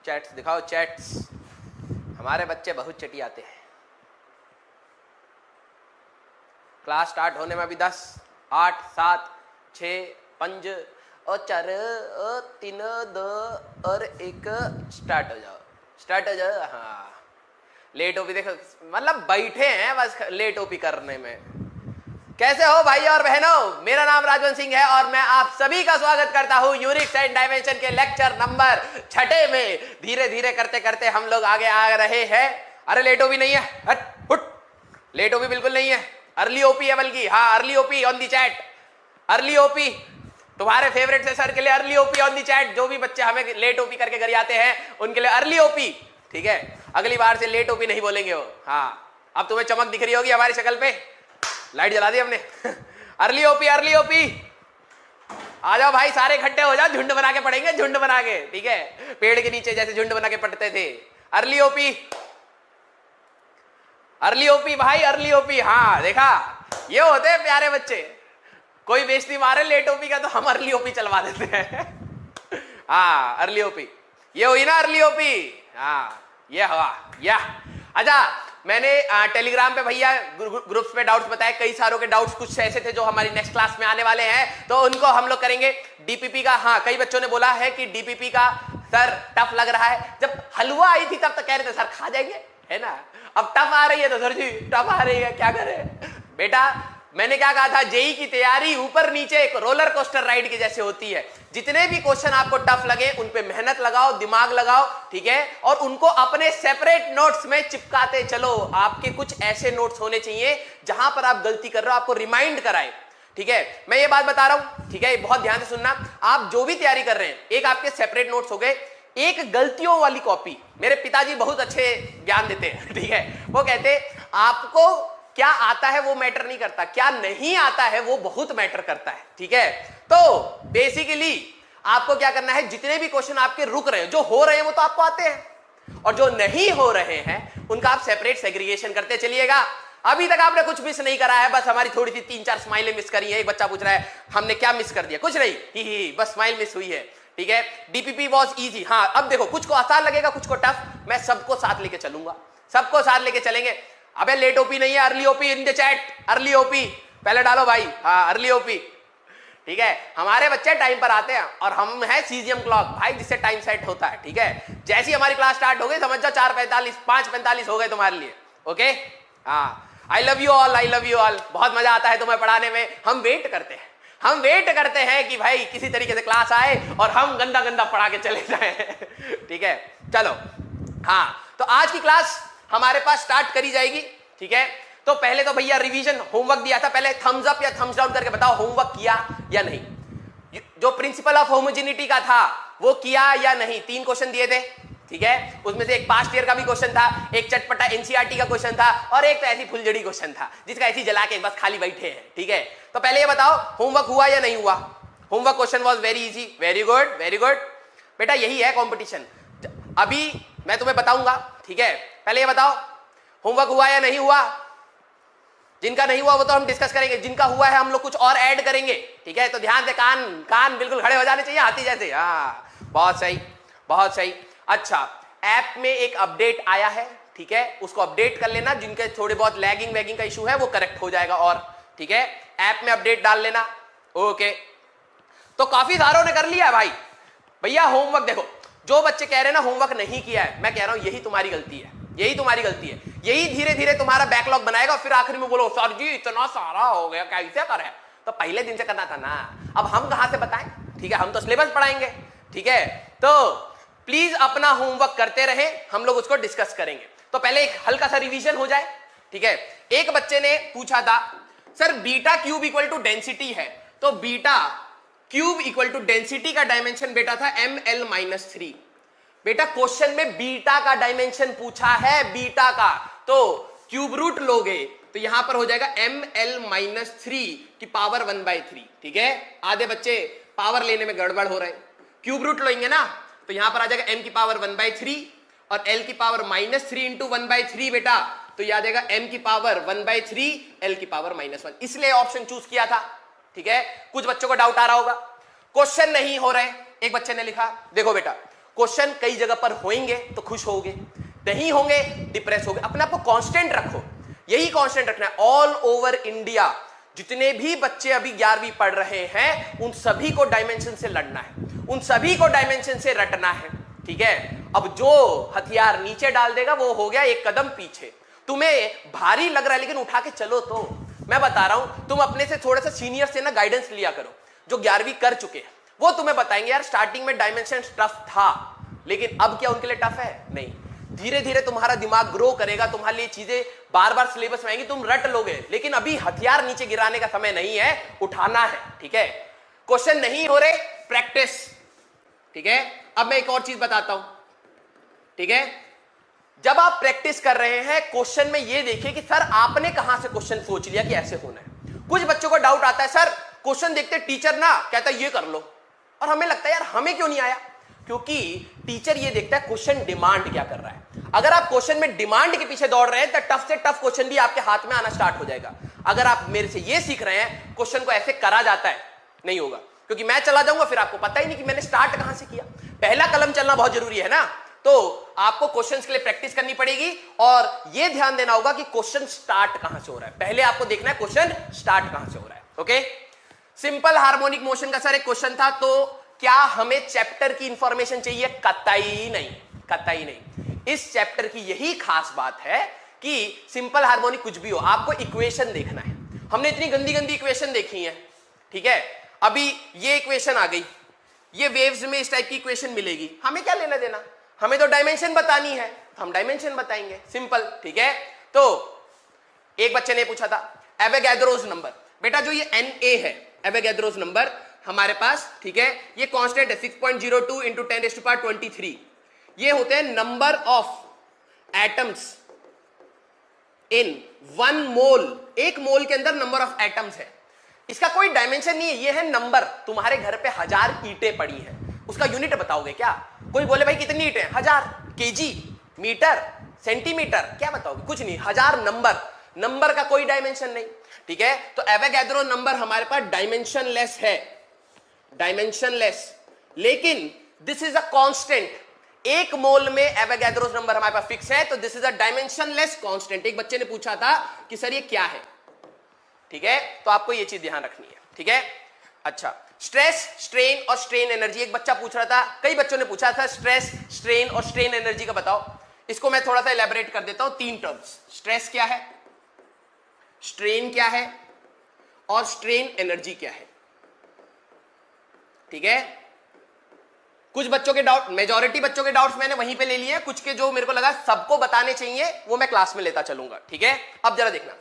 Chats दिखाओ, chats. हमारे बच्चे बहुत चटियाते हैं। क्लास स्टार्ट होने में अभी 10, 8, 7, 6, 5 और 4 और 3, 2 और 1 स्टार्ट हो जाओ, स्टार्ट हो जाओ। हाँ, लेट ओपी देखो, मतलब बैठे हैं बस लेट ओपी करने में। कैसे हो भाई और बहनों, मेरा नाम राजवंत सिंह है और मैं आप सभी का स्वागत करता हूं यूनिक्स एंड डायमेंशन के लेक्चर नंबर 6 में। धीरे धीरे करते करते हम लोग आगे आ रहे हैं। अरे लेट ओपी नहीं है, हट फुट, लेट ओपी बिल्कुल नहीं है, अर्ली ओपी है बल्कि। हाँ, early OP on the chat, early OP तुम्हारे फेवरेट से सर के लिए early OP on the chat. जो भी बच्चे हमें लेट ओपी करके घर आते हैं उनके लिए अर्ली ओपी, ठीक है। अगली बार से लेट ओपी नहीं बोलेंगे वो। हाँ, अब तुम्हें चमक दिख रही होगी हमारी शक्ल पे, लाइट जला दी हमने। अर्ली ओपी, अर्ली ओपी, आ जाओ भाई, सारे इकट्ठे हो जाओ, झुंड बना के पढ़ेंगे, झुंड बना के, ठीक है। पेड़ के नीचे जैसे झुंड बना के पढ़ते थे। अर्ली ओपी, अर्ली ओपी भाई, अर्ली ओपी। हाँ देखा, ये होते हैं प्यारे बच्चे। कोई बेइज्जती मारे लेट ओपी का तो हम अर्ली ओपी चलवा देते हैं। हाँ, अर्ली ओपी, ये हुई ना अर्ली ओपी। हाँ, ये हवा या। अच्छा, मैंने टेलीग्राम पे भैया ग्रुप्स में डाउट्स बताए, कई सारों के डाउट्स कुछ ऐसे थे जो हमारी नेक्स्ट क्लास में आने वाले हैं, तो उनको हम लोग करेंगे। डीपीपी का, हाँ कई बच्चों ने बोला है कि डीपीपी का सर टफ लग रहा है। जब हलवा आई थी तब तो कह रहे थे सर खा जाएंगे, है ना। अब टफ आ रही है तो सर जी टफ आ रही है, क्या करें बेटा। मैंने क्या कहा था, जेई की तैयारी ऊपर नीचे एक रोलर कोस्टर राइड के जैसे होती है। जितने भी क्वेश्चन आपको टफ लगे उन पे मेहनत लगाओ, दिमाग लगाओ, ठीक है, और उनको अपने सेपरेट नोट्स में चिपकाते चलो। आपके कुछ ऐसे नोट्स होने चाहिए जहां पर आप गलती कर रहे हो आपको रिमाइंड कराए, ठीक है। मैं ये बात बता रहा हूं, ठीक है, बहुत ध्यान से सुनना। आप जो भी तैयारी कर रहे हैं, एक आपके सेपरेट नोट्स हो गए, एक गलतियों वाली कॉपी। मेरे पिताजी बहुत अच्छे ज्ञान देते हैं, ठीक है। वो कहते आपको क्या आता है वो मैटर नहीं करता, क्या नहीं आता है वो बहुत मैटर करता है, ठीक है। तो बेसिकली आपको क्या करना है, जितने भी क्वेश्चन आपके रुक रहे हैं, जो हो रहे हैं वो तो आपको आते हैं, और जो नहीं हो रहे हैं उनका आप सेपरेट सेग्रीगेशन करते चलिएगा। अभी तक आपने कुछ मिस नहीं करा है, बस हमारी थोड़ी सी 3-4 स्माइलें मिस करी है। एक बच्चा पूछ रहा है हमने क्या मिस कर दिया, कुछ नहीं, ही बस स्माइल मिस हुई है, ठीक है। DPP was easy. हाँ, अब देखो कुछ को आसान लगेगा, कुछ को टफ। मैं सबको साथ लेके चलूंगा, सबको साथ लेके चलेंगे। अबे लेट ओपी नहीं है, early OP in the chat, early OP पहले डालो भाई। हाँ, अर्ली ओपी, ठीक है। हमारे बच्चे टाइम पर आते हैं और हम हैं सीजियम क्लॉक भाई, जिससे टाइम सेट होता है, ठीक है। जैसी हमारी क्लास स्टार्ट हो गई समझ जाओ 4:45, 5:45 हो गए तुम्हारे लिए, ओके। हाँ, आई love you all, I love you all. बहुत मजा आता है तुम्हें पढ़ाने में। हम वेट करते हैं, हम वेट करते हैं कि भाई किसी तरीके से क्लास आए और हम गंदा गंदा पढ़ा के चले जाएं, ठीक है। चलो, हाँ, तो आज की क्लास हमारे पास स्टार्ट करी जाएगी, ठीक है। तो पहले तो भैया रिवीजन होमवर्क दिया था, पहले थम्स अप या थम्स डाउन करके बताओ होमवर्क किया या नहीं। जो प्रिंसिपल ऑफ होमोजेनिटी का था वो किया या नहीं। 3 क्वेश्चन दिए थे, ठीक है। उसमें से एक पास्ट ईयर का भी क्वेश्चन था, एक चटपटा एनसीईआरटी का क्वेश्चन था, और एक तो ऐसी फुलझड़ी क्वेश्चन था जिसका ऐसी जला के बस खाली बैठे हैं, ठीक है। तो पहले ये बताओ होमवर्क हुआ या नहीं हुआ। Homework question was very easy, very good, very good बेटा, यही है कॉम्पिटिशन। अभी मैं तुम्हें बताऊंगा, ठीक है। पहले ये बताओ होमवर्क हुआ या नहीं हुआ। जिनका नहीं हुआ वो तो हम डिस्कस करेंगे, जिनका हुआ है हम लोग कुछ और ऐड करेंगे, ठीक है। तो ध्यान से कान बिल्कुल खड़े हो जाने चाहिए हाथी जैसे। हाँ, बहुत सही, बहुत सही। अच्छा, ऐप में एक अपडेट आया है, ठीक है, उसको अपडेट कर लेना। जिनके थोड़े बहुत लैगिंग वैगिंग का इशू है वो करेक्ट हो जाएगा, और ठीक है, ऐप में अपडेट डाल लेना, ओके। तो काफी सारों ने कर लिया भाई। भैया होमवर्क देखो, जो बच्चे कह रहे हैं ना होमवर्क नहीं किया है, मैं कह रहा हूं यही तुम्हारी गलती है, यही तुम्हारी गलती है। यही धीरे धीरे तुम्हारा बैकलॉग बनाएगा, फिर आखिर में बोलो सर जी इतना सारा हो गया, कैसे करें। तो पहले दिन से करना था ना, अब हम कहां से बताएं, ठीक है। हम तो सिलेबस पढ़ाएंगे, ठीक है। तो प्लीज अपना होमवर्क करते रहे, हम लोग उसको डिस्कस करेंगे। तो पहले एक हल्का सा रिवीजन हो जाए, ठीक है। एक बच्चे ने पूछा था sir beta cube equal to density है, तो beta cube equal to density का डायमेंशन बेटा था ml-3। बेटा क्वेश्चन में बीटा का डायमेंशन पूछा है, बीटा का, तो क्यूब रूट लोगे तो यहां पर हो जाएगा ml-3 की पावर 1/3, ठीक है। आधे बच्चे पावर लेने में गड़बड़ हो रहे हैं, क्यूब रूट लेंगे ना तो यहां पर आ जाएगा m की पावर 1/3 और l की पावर -3 इंटू 1/3 बेटा, तो याद आएगा m की पावर 1/3 l की पावर -1, इसलिए ऑप्शन चूज किया था, ठीक है। कुछ बच्चों को डाउट आ रहा होगा, क्वेश्चन नहीं हो रहे। एक बच्चे ने लिखा देखो बेटा क्वेश्चन कई जगह पर होंगे तो खुश होगे, नहीं होंगे डिप्रेस होगे। अपने आप को कांस्टेंट रखो, यही कांस्टेंट रखना है। ऑल ओवर इंडिया जितने भी बच्चे अभी 11वीं पढ़ रहे हैं उन सभी को डायमेंशन से लड़ना है, उन सभी को डायमेंशन से रटना है, ठीक है। अब जो हथियार नीचे डाल देगा वो हो गया एक कदम पीछे। तुम्हें भारी लग रहा है लेकिन उठा के चलो। तो मैं बता रहा हूं, तुम अपने से थोड़ा सा सीनियर से ना गाइडेंस लिया करो, जो 11वीं कर चुके हैं। वो तुम्हें बताएंगे यार स्टार्टिंग में डायमेंशन टफ था, लेकिन अब क्या उनके लिए टफ है? नहीं। धीरे धीरे तुम्हारा दिमाग ग्रो करेगा, तुम्हारे लिए चीजें बार बार सिलेबस में आएंगी, तुम रट लोगे। लेकिन अभी हथियार नीचे गिराने का समय नहीं है, उठाना है, ठीक है। क्वेश्चन नहीं हो रहे, प्रैक्टिस, ठीक है। अब मैं एक और चीज बताता हूं, ठीक है। जब आप प्रैक्टिस कर रहे हैं क्वेश्चन में ये देखिए कि सर आपने कहां से क्वेश्चन सोच लिया कि ऐसे होना है। कुछ बच्चों को डाउट आता है, सर क्वेश्चन देखते टीचर ना कहता है ये कर लो, और हमें लगता है यार हमें क्यों नहीं आया, क्योंकि टीचर ये देखता है क्वेश्चन डिमांड क्या कर रहा है। अगर आप क्वेश्चन में डिमांड के पीछे दौड़ रहे हैं तो टफ से टफ क्वेश्चन भी आपके हाथ में आना स्टार्ट हो जाएगा। अगर आप मेरे से ये सीख रहे हैं क्वेश्चन को ऐसे करा जाता है, नहीं होगा, क्योंकि मैं चला जाऊंगा फिर आपको पता ही नहीं कि मैंने स्टार्ट कहां से किया। पहला कलम चलना बहुत जरूरी है ना, तो आपको क्वेश्चंस के लिए प्रैक्टिस करनी पड़ेगी और यह ध्यान देना होगा कि क्वेश्चन स्टार्ट कहां से हो रहा है। पहले आपको देखना है क्वेश्चन स्टार्ट कहां से हो रहा है। ओके, सिंपल हार्मोनिक मोशन का सर एक क्वेश्चन था, तो क्या हमें चैप्टर की इंफॉर्मेशन चाहिए? कतई नहीं, कतई नहीं। इस चैप्टर की यही खास बात है कि सिंपल हार्मोनिक कुछ भी हो, आपको इक्वेशन देखना है। हमने इतनी गंदी गंदी इक्वेशन देखी है, ठीक है। अभी ये इक्वेशन आ गई, ये वेव्स में इस टाइप की इक्वेशन मिलेगी, हमें क्या लेना देना, हमें तो डायमेंशन बतानी है, तो हम डायमेंशन बताएंगे, सिंपल, ठीक है। तो एक बच्चे ने पूछा था एवोगैड्रोस नंबर, बेटा जो ये Na है एवोगैड्रोस नंबर हमारे पास, ठीक है, ये कांस्टेंट है 6.02 इंटू 10⁻23। ये होते हैं नंबर ऑफ एटम्स इन 1 मोल, एक मोल के अंदर नंबर ऑफ एटम्स है। इसका कोई डायमेंशन नहीं है, ये है नंबर। तुम्हारे घर पे 1000 ईंटें पड़ी हैं, उसका यूनिट बताओगे क्या? कोई बोले भाई कितनी ईंटें? 1000, केजी, मीटर, सेंटीमीटर, क्या बताओगे? कुछ नहीं, 1000 नंबर, नंबर का कोई डायमेंशन नहीं, ठीक है। तो एवोगैड्रो नंबर हमारे पास डायमेंशनलेस है, डायमेंशनलेस, लेकिन दिस इज अ कांस्टेंट। एक मोल में एवोगैड्रो नंबर हमारे पास फिक्स है, तो this is a dimensionless constant. एक बच्चे ने पूछा था कि सर ये क्या है, ठीक है, तो आपको ये चीज ध्यान रखनी है, ठीक है। अच्छा, स्ट्रेस, स्ट्रेन और स्ट्रेन एनर्जी, एक बच्चा पूछ रहा था, कई बच्चों ने पूछा था स्ट्रेस, स्ट्रेन और स्ट्रेन एनर्जी का बताओ। इसको मैं थोड़ा सा इलैबोरेट कर देता हूं, 3 टर्म्स। स्ट्रेस क्या है, स्ट्रेन क्या है और स्ट्रेन एनर्जी क्या है, ठीक है। कुछ बच्चों के डाउट, मेजॉरिटी बच्चों के डाउट्स मैंने वहीं पे ले लिए, कुछ के जो मेरे को लगा सबको बताने चाहिए वो मैं क्लास में लेता चलूंगा, ठीक है। अब जरा देखना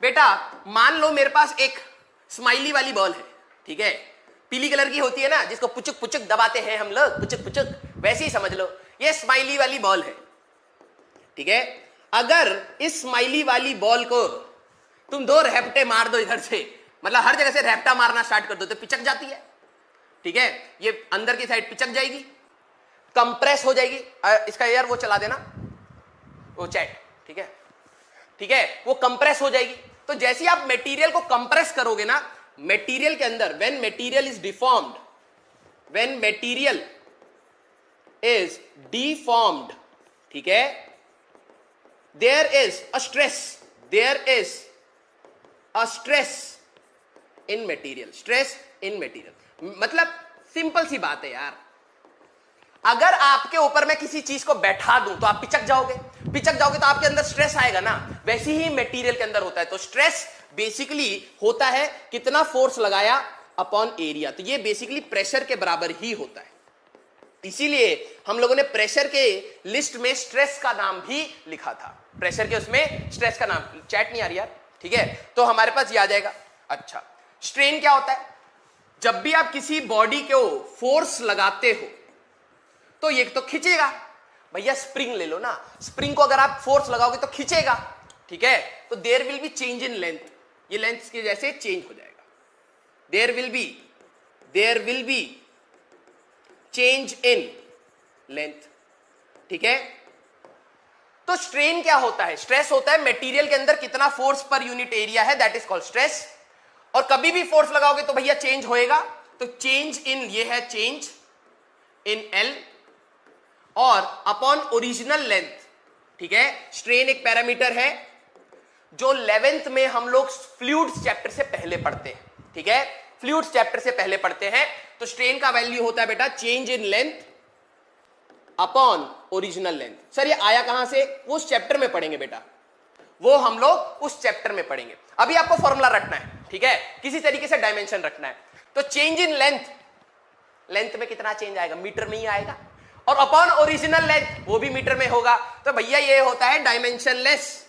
बेटा, मान लो मेरे पास एक स्माइली वाली बॉल है, ठीक है, पीली कलर की होती है ना, जिसको पुचुक पुचुक दबाते हैं हम लोग, पुचुक पुचुक, वैसे ही समझ लो ये स्माइली वाली बॉल है, ठीक है। अगर इस स्माइली वाली बॉल को तुम 2 रैप्टे मार दो इधर से, मतलब हर जगह से रैप्टा मारना स्टार्ट कर दो, तो पिचक जाती है, ठीक है। ये अंदर की साइड पिचक जाएगी, कंप्रेस हो जाएगी। इसका यार वो चला देना, वो चैट, ठीक है, ठीक है, वो कंप्रेस हो जाएगी। तो जैसे आप मटेरियल को कंप्रेस करोगे ना, मटेरियल के अंदर when material is deformed, when material is deformed, ठीक है, there is a stress, there is a stress in material, stress in material. मतलब सिंपल सी बात है यार, अगर आपके ऊपर मैं किसी चीज को बैठा दूं तो आप पिचक जाओगे, पिचक जाओगे तो आपके अंदर स्ट्रेस आएगा ना, वैसे ही मटेरियल के अंदर होता है। तो स्ट्रेस बेसिकली होता है कितना फोर्स लगाया अपॉन एरिया, तो ये बेसिकली प्रेशर के बराबर ही होता है। इसीलिए हम लोगों ने प्रेशर के लिस्ट में स्ट्रेस का नाम भी लिखा था, प्रेशर के उसमें स्ट्रेस का नाम। चैट नहीं आ रही यार, ठीक है, तो हमारे पास ये आ जाएगा। अच्छा, स्ट्रेन क्या होता है? जब भी आप किसी बॉडी को फोर्स लगाते हो तो ये तो खींचेगा, भैया स्प्रिंग ले लो ना, स्प्रिंग को अगर आप फोर्स लगाओगे तो खींचेगा, ठीक है। तो there will be change in length, ये लेंथ के जैसे चेंज हो जाएगा, there will be change in length, ठीक है। तो स्ट्रेन क्या होता है? स्ट्रेस होता है मटेरियल के अंदर कितना फोर्स पर यूनिट एरिया है, दैट इज कॉल्ड स्ट्रेस। और कभी भी फोर्स लगाओगे तो भैया चेंज होएगा, तो चेंज इन, ये है चेंज इन एल, और अपॉन ओरिजिनल लेंथ, ठीक है। स्ट्रेन एक पैरामीटर है जो 11th में हम लोग फ्लूइड्स चैप्टर से पहले पढ़ते हैं, ठीक है। फ्लूइड्स चैप्टर से पहले पढ़ते हैं। तो स्ट्रेन का वैल्यू होता है बेटा change in length upon original length. Sir ये आया कहां से? वो उस चैप्टर में पढ़ेंगे बेटा, वो हम लोग उस चैप्टर में पढ़ेंगे। अभी आपको फॉर्मूला रखना है, ठीक है, किसी तरीके से डायमेंशन रखना है। तो चेंज इन लेंथ, लेंथ में कितना चेंज आएगा? मीटर में ही आएगा। और अपॉन ओरिजिनल लेंथ, वो भी मीटर में होगा। तो भैया ये होता है डायमेंशनलेस,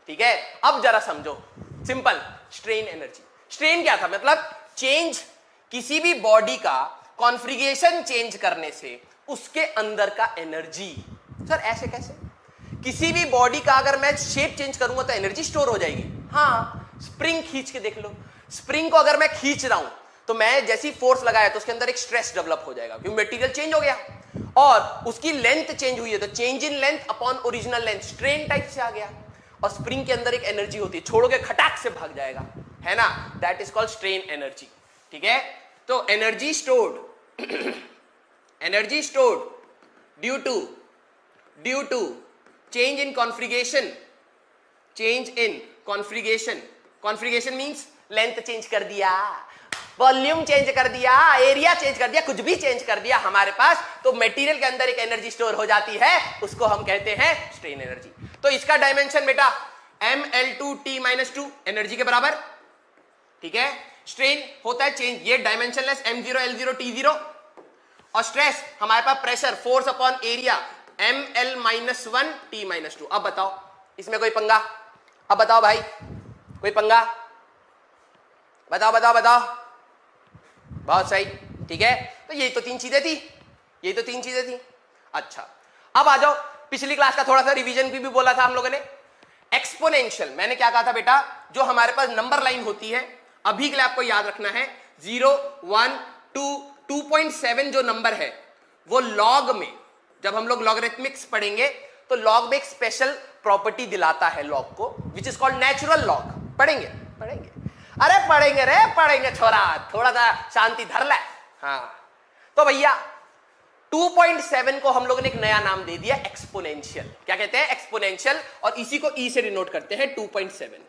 ठीक है। अब जरा समझो, सिंपल। स्ट्रेन एनर्जी, स्ट्रेन क्या था? मतलब चेंज, किसी भी बॉडी का कॉन्फ़िगरेशन चेंज करने से उसके अंदर का एनर्जी। सर ऐसे कैसे? किसी भी बॉडी का अगर मैं शेप चेंज करूंगा तो एनर्जी स्टोर हो जाएगी। हाँ, स्प्रिंग खींच के देख लो। स्प्रिंग को अगर मैं खींच रहा हूं तो मैं जैसी फोर्स लगाया तो उसके अंदर एक स्ट्रेस डेवलप हो जाएगा, क्योंकि मटेरियल चेंज हो गया और उसकी लेंथ चेंज हुई है। तो change in length upon original length, strain type से आ गया। और स्प्रिंग के अंदर एक एनर्जी होती है, छोड़ोगे खटाक से भाग जाएगा, है ना। That is called strain energy, ठीक है। तो energy stored, energy stored due to change in configuration, change in configuration. Configuration means length change कर दिया, वॉल्यूम चेंज कर दिया, एरिया चेंज कर दिया, कुछ भी चेंज कर दिया हमारे पास, तो मटेरियल के अंदर एक एनर्जी स्टोर हो जाती है, उसको हम कहते हैं स्ट्रेन एनर्जी। तो इसका डायमेंशन बेटा mL2T-2 एनर्जी के बराबर, ठीक है। स्ट्रेन होता है चेंज, ये डायमेंशनलेस m0 L0 T0। और स्ट्रेस हमारे पास pressure, force upon area mL-1T-2। अब बताओ इसमें कोई पंगा? अब बताओ भाई, कोई पंगा? बताओ बताओ बताओ। बहुत सही, ठीक है। तो यही तो तीन चीजें थी, यही तो तीन चीजें थी। अच्छा, अब आ जाओ, पिछली क्लास का थोड़ा सा रिवीजन भी बोला था हम लोगों ने। एक्सपोनेंशियल, मैंने क्या कहा था बेटा? जो हमारे पास नंबर लाइन होती है, अभी के लिए आपको याद रखना है 0, 1, 2, 2.7 जो नंबर है वो लॉग में, जब हम लोग लॉगरिथमिक्स पढ़ेंगे तो लॉग में एक स्पेशल प्रॉपर्टी दिलाता है लॉग को, which is called natural log. पढ़ेंगे पढ़ेंगे, अरे पढ़ेंगे रे पढ़ेंगे छोरा, थोड़ा सा शांति धर ले। हाँ, तो भैया 2.7 को हम लोगों ने एक नया नाम दे दिया एक्सपोनेंशियल। क्या कहते हैं? एक्सपोनेंशियल। और इसी को ई से डिनोट करते हैं 2.7।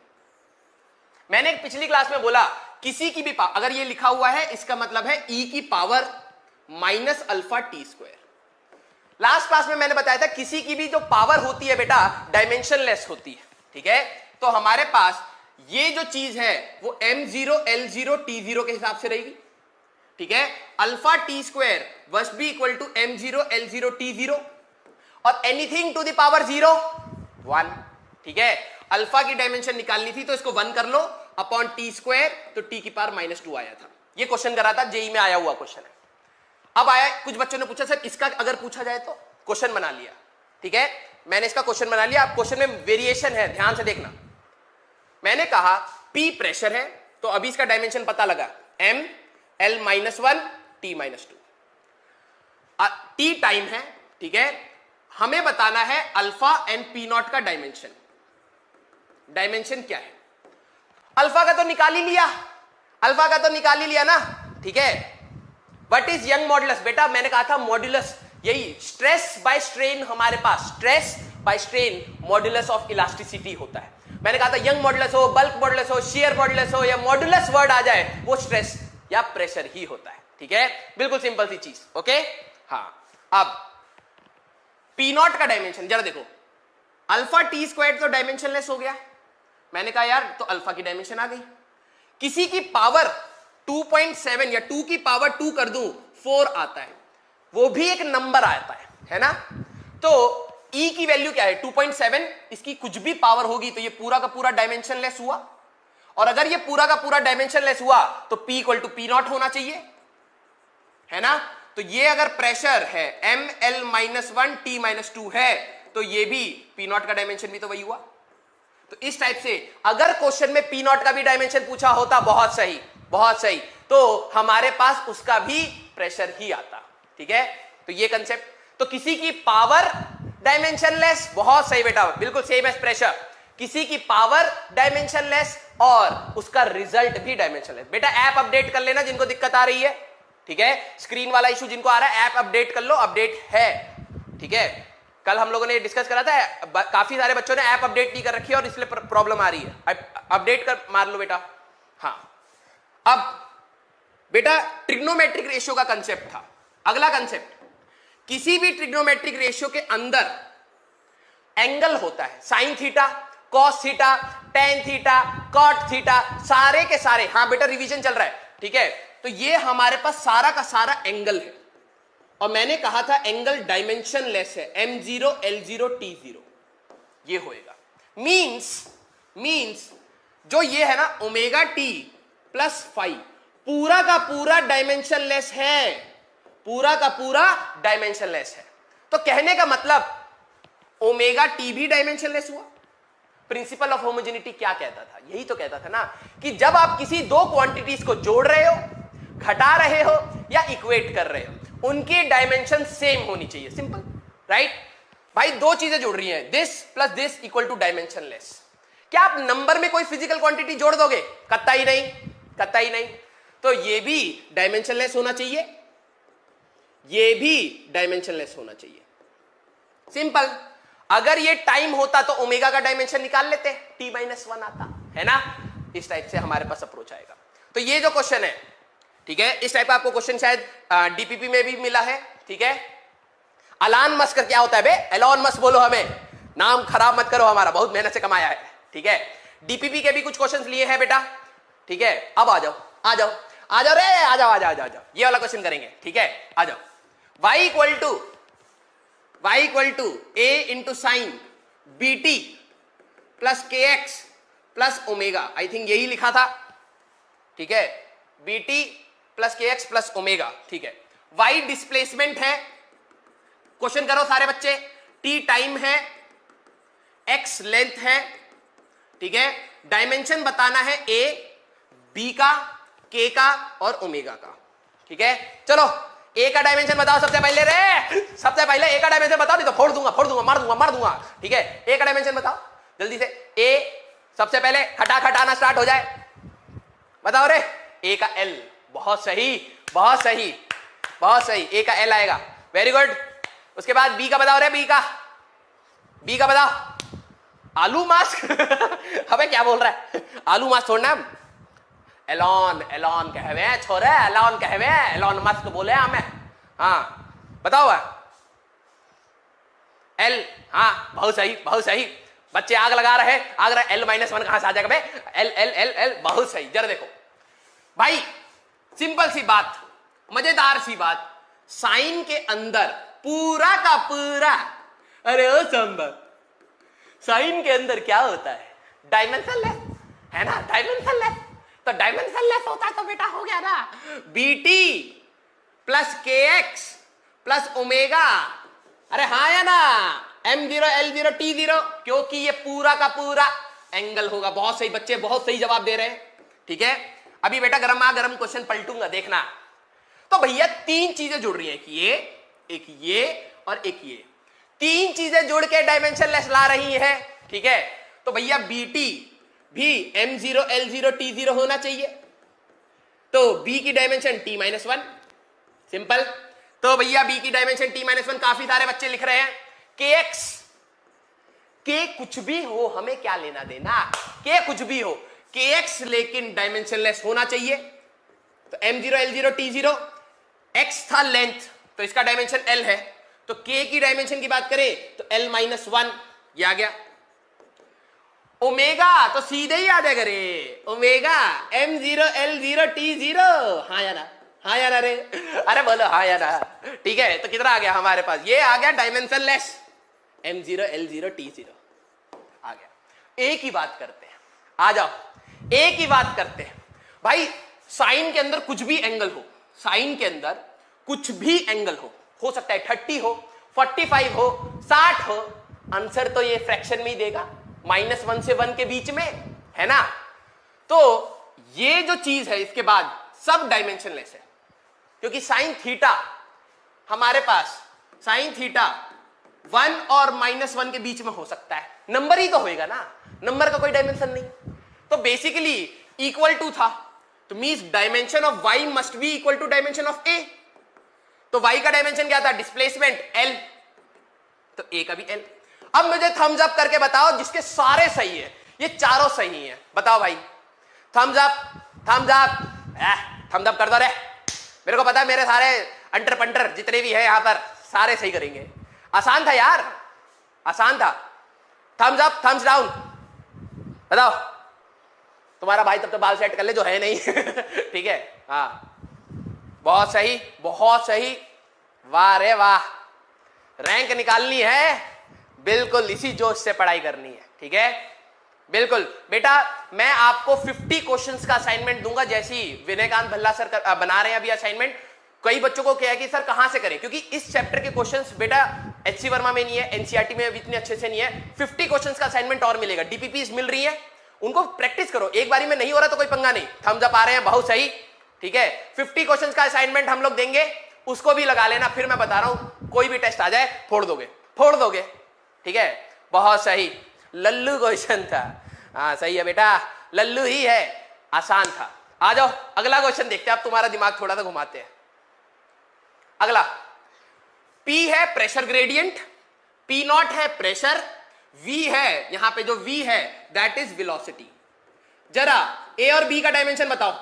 मैंने पिछली क्लास में बोला किसी की भी पावर, अगर ये लिखा हुआ है इसका मतलब है ई की power minus alpha t square. Last class में मैंने बताया था किसी की भी जो पावर होती है बेटा डायमेंशनलेस होती है, ठीक है। तो हमारे पास ये जो चीज है वो m0 L0 T0 के हिसाब से रहेगी, ठीक है। Alpha t square must be equal to m0 L0 T0 और एनीथिंग टू द पावर 0 1, ठीक है। अल्फा की डायमेंशन निकालनी थी तो इसको 1 कर लो अपॉन टी स्क्वायर, तो टी की पावर -2 आया था। ये क्वेश्चन करा था, जेई में आया हुआ क्वेश्चन है। अब आया, कुछ बच्चों ने पूछा सर इसका अगर पूछा जाए तो, क्वेश्चन बना लिया, ठीक है। मैंने इसका क्वेश्चन बना लिया। अब क्वेश्चन में वेरिएशन है, ध्यान से देखना। मैंने कहा P प्रेशर है, तो अभी इसका डायमेंशन पता लगा m L-1 T-2। T time है, ठीक है। हमें बताना है अल्फा एंड P नॉट का डायमेंशन। डायमेंशन क्या है? अल्फा का तो निकाल ही लिया, अल्फा का तो निकाल ही लिया ना, ठीक है। What is young modulus? बेटा मैंने कहा था मॉडुलस, यही स्ट्रेस बाय स्ट्रेन, हमारे पास stress by strain modulus of elasticity होता है। मैंने कहा था यंग मॉडुलस हो, बल्क मॉडुलस हो, शियर मॉडुलस हो या मॉडुलस वर्ड आ जाए वो स्ट्रेस या प्रेशर ही होता है, ठीक है। बिल्कुल सिंपल सी चीज, ओके। हाँ, अब P नॉट का डायमेंशन जरा देखो, अल्फा टी स्क्वायर तो डायमेंशनलेस हो गया। मैंने कहा यार तो अल्फा की डायमेंशन आ गई। किसी की पावर 2.7 या 2 की पावर 2 कर दूं 4 आता है, वो भी एक नंबर आता है ना। तो E की वैल्यू क्या है? 2.7। इसकी कुछ भी पावर होगी तो ये पूरा का पूरा डायमेंशनलेस हुआ, और अगर ये पूरा का पूरा डायमेंशनलेस हुआ तो P equal to P nought होना चाहिए, है ना। तो ये अगर प्रेशर है mL-1 T-2 है तो ये भी P नॉट का डायमेंशन भी तो वही हुआ। तो इस टाइप से अगर क्वेश्चन में P नॉट का भी डायमेंशन पूछा होता, बहुत सही बहुत सही, तो हमारे पास उसका भी प्रेशर ही आता, ठीक है। तो ये कंसेप्ट, तो किसी की पावर डायमेंशनलेस, बहुत सही बेटा, बिल्कुल सेम एज प्रेशर। किसी की पावर डायमेंशनलेस और उसका रिजल्ट भी डायमेंशनलेस। बेटा ऐप अपडेट कर लेना जिनको दिक्कत आ रही है, ठीक है, स्क्रीन वाला इशू जिनको आ रहा है ऐप अपडेट कर लो, अपडेट है, ठीक है। कल हम लोगों ने डिस्कस करा था, काफी सारे बच्चों ने ऐप अपडेट नहीं कर रखी है और इसलिए प्रॉब्लम आ रही है। अपडेट कर मार लो बेटा। हाँ, अब बेटा ट्रिग्नोमेट्रिक रेशियो का कंसेप्ट था। अगला कंसेप्ट, किसी भी ट्रिग्नोमेट्रिक रेशियो के अंदर एंगल होता है, sine theta, cos theta, tan theta, cot theta, सारे के सारे। हाँ बेटा रिवीजन चल रहा है, ठीक है। तो ये हमारे पास सारा का सारा एंगल है और मैंने कहा था एंगल डायमेंशन लेस है, m0 l0 t0 ये होएगा। मींस जो ये है ना ओमेगा टी प्लस फाइव पूरा का पूरा डायमेंशन लेस है, पूरा का पूरा डायमेंशन लेस है। तो कहने का मतलब ओमेगा टी भी डायमेंशन लेस हुआ। प्रिंसिपल ऑफ होमोजेनिटी क्या कहता था? यही तो कहता था ना कि जब आप किसी दो क्वांटिटीज को जोड़ रहे हो, घटा रहे हो या इक्वेट कर रहे हो, उनकी डायमेंशन सेम होनी चाहिए। सिंपल, राइट भाई। दो चीजें जुड़ रही हैं, this plus this equal to dimensionless. क्या आप नंबर में कोई फिजिकल क्वांटिटी जोड़ दोगे? कतई नहीं, कतई नहीं। तो ये भी डायमेंशन लेस होना चाहिए, ये भी डायमेंशन लेस होना चाहिए। सिंपल। अगर ये टाइम होता तो ओमेगा का डायमेंशन निकाल लेते, t-1 आता है ना। इस टाइप से हमारे पास अप्रोच आएगा। तो ये जो क्वेश्चन है, ठीक है, इस टाइप का आपको क्वेश्चन शायद डीपीपी में भी मिला है, ठीक है। अलान मस्क क्या होता है बे? एलॉन मस्क बोलो, हमें नाम खराब मत करो हमारा, बहुत मेहनत से कमाया है, ठीक है। डीपीपी के भी कुछ क्वेश्चंस लिए हैं बेटा, ठीक है। अब आ जाओ, आ जाओ, आ जाओ रे, आ जाओ, आ जाओ, आ जाओ, ये वाला क्वेश्चन करेंगे, ठीक है। आ जाओ। y equal to a into sine B T plus K X plus omega, I think यही लिखा था, ठीक है। B T plus K X plus omega, ठीक है। y डिस्प्लेसमेंट है, क्वेश्चन करो सारे बच्चे। t टाइम है, x लेंथ है, ठीक है। डायमेंशन बताना है a, b का, k का और ओमेगा का, ठीक है। चलो ए का डायमेंशन बताओ सबसे पहले रे, सबसे पहले ए का डायमेंशन बताओ, नहीं तो फोड़ दूंगा, फोड़ दूंगा, मार दूंगा, ठीक है। ए का डायमेंशन बताओ जल्दी से। ए सबसे पहले खटाना स्टार्ट हो जाए, बताओ रे। ए का एल, बहुत सही, बहुत सही, बहुत सही, ए का एल आएगा, वेरी गुड। उसके बाद बी का बताओ रे, बी का बताओ। आलू मास्क हमें क्या बोल रहा है? आलू मास्क छोड़ना, एलॉन कहवे छोरे, एलॉन कहवे, एलॉन मस्क बोले हमें। हाँ बताओ एल, हाँ बहुत सही, बहुत सही। बच्चे आग लगा रहे, आग रहे, l-1 कहां से आ जाएगा बे? एल, बहुत सही। जरा देखो भाई, सिंपल सी बात, मजेदार सी बात, साइन के अंदर पूरा का पूरा, अरे ओ संभव, साइन के अंदर क्या होता है? डायमेंशन लेस है ना, डायमेंशन लेस। तो डायमेंशन लेस होता है तो बेटा हो गया ना, B T plus K X plus omega. अरे हाँ या ना, m0 l0 t0, क्योंकि ये पूरा का पूरा एंगल होगा। बहुत सही बच्चे, बहुत सही जवाब दे रहे हैं, ठीक है। अभी बेटा गरम क्वेश्चन पलटूंगा, देखना। तो भैया तीन चीजें जुड़ रही है, एक ये और एक ये, तीन चीजें जुड़ के डायमेंशन लेस ला रही है, ठीक है। तो भैया बी टी भी m0 l0 t0 होना चाहिए, तो b की डायमेंशन t-1, सिंपल। तो भैया b की डायमेंशन t-1, काफी सारे बच्चे लिख रहे हैं। kx, k कुछ भी हो, हमें क्या लेना देना, k कुछ भी हो, kx लेकिन डायमेंशन लेस होना चाहिए। तो m0 l0 t0, x था लेंथ, तो इसका डायमेंशन l है, तो k की डायमेंशन की बात करें तो l-1 ये आ गया। ओमेगा तो सीधे ही आ जाएगा रे, ओमेगा m0 l0 t0, हाँ या ना, हाँ या ना रे, अरे बोलो हाँ या ना, ठीक है। तो कितना आ गया हमारे पास? ये आ गया dimension less, m0 l0 t0 आ गया। एक ही बात करते हैं, आ जाओ, एक ही बात करते हैं भाई। साइन के अंदर कुछ भी एंगल हो, साइन के अंदर कुछ भी एंगल हो सकता है 30 हो, 45 हो, 60 हो, आंसर तो ये फ्रैक्शन में ही देगा, -1 से 1 के बीच में, है ना। तो ये जो चीज है इसके बाद सब डायमेंशन लेस है, क्योंकि साइन थीटा हमारे पास, साइन थीटा 1 और -1 के बीच में हो सकता है, नंबर ही तो होएगा ना, नंबर का कोई डायमेंशन नहीं। तो बेसिकली इक्वल टू था, तो means dimension of y must be equal to dimension of a। तो y का डायमेंशन क्या था? डिस्प्लेसमेंट l, तो a का भी l। अब मुझे थम्स अप करके बताओ जिसके सारे सही है, ये चारों सही है, बताओ भाई। Thumbs up, thumbs up, thumbs up कर दो रे। मेरे को पता है मेरे सारे अंटर पंटर जितने भी है यहां पर सारे सही करेंगे। आसान था यार, आसान था। थम्स अप, थम्स डाउन, बताओ। तुम्हारा भाई तब तो बाल सेट कर ले जो है नहीं ठीक है, हाँ बहुत सही, बहुत सही, वाह रे वाह। रैंक निकालनी है, बिल्कुल इसी जोश से पढ़ाई करनी है, ठीक है बिल्कुल। बेटा मैं आपको 50 क्वेश्चंस का असाइनमेंट दूंगा, जैसी विनयकांत भल्ला सर बना रहे हैं अभी असाइनमेंट। कई बच्चों को क्या है कि सर कहां से करें, क्योंकि इस चैप्टर के क्वेश्चंस बेटा एचसी वर्मा में नहीं है, एनसीईआरटी में अभी इतने अच्छे से नहीं है। 50 क्वेश्चंस का असाइनमेंट और मिलेगा, डीपीपीज मिल रही है, उनको प्रैक्टिस करो। एक बारी में नहीं हो रहा तो कोई पंगा नहीं, थम्स अप आ रहे हैं, बहुत सही, ठीक है। 50 क्वेश्चंस का असाइनमेंट हम लोग देंगे, उसको भी लगा लेना। फिर मैं बता रहा हूं कोई भी टेस्ट आ जाए फोड़ दोगे, फोड़ दोगे, ठीक है। बहुत सही, लल्लू क्वेश्चन था, हाँ सही है बेटा, लल्लू ही है, आसान था। आ जाओ अगला क्वेश्चन देखते हैं, अब तुम्हारा दिमाग थोड़ा सा घुमाते हैं। अगला P है प्रेशर ग्रेडियंट, P नॉट है प्रेशर, V है, यहां पे जो V है दैट इज वेलोसिटी। जरा A और B का डायमेंशन बताओ।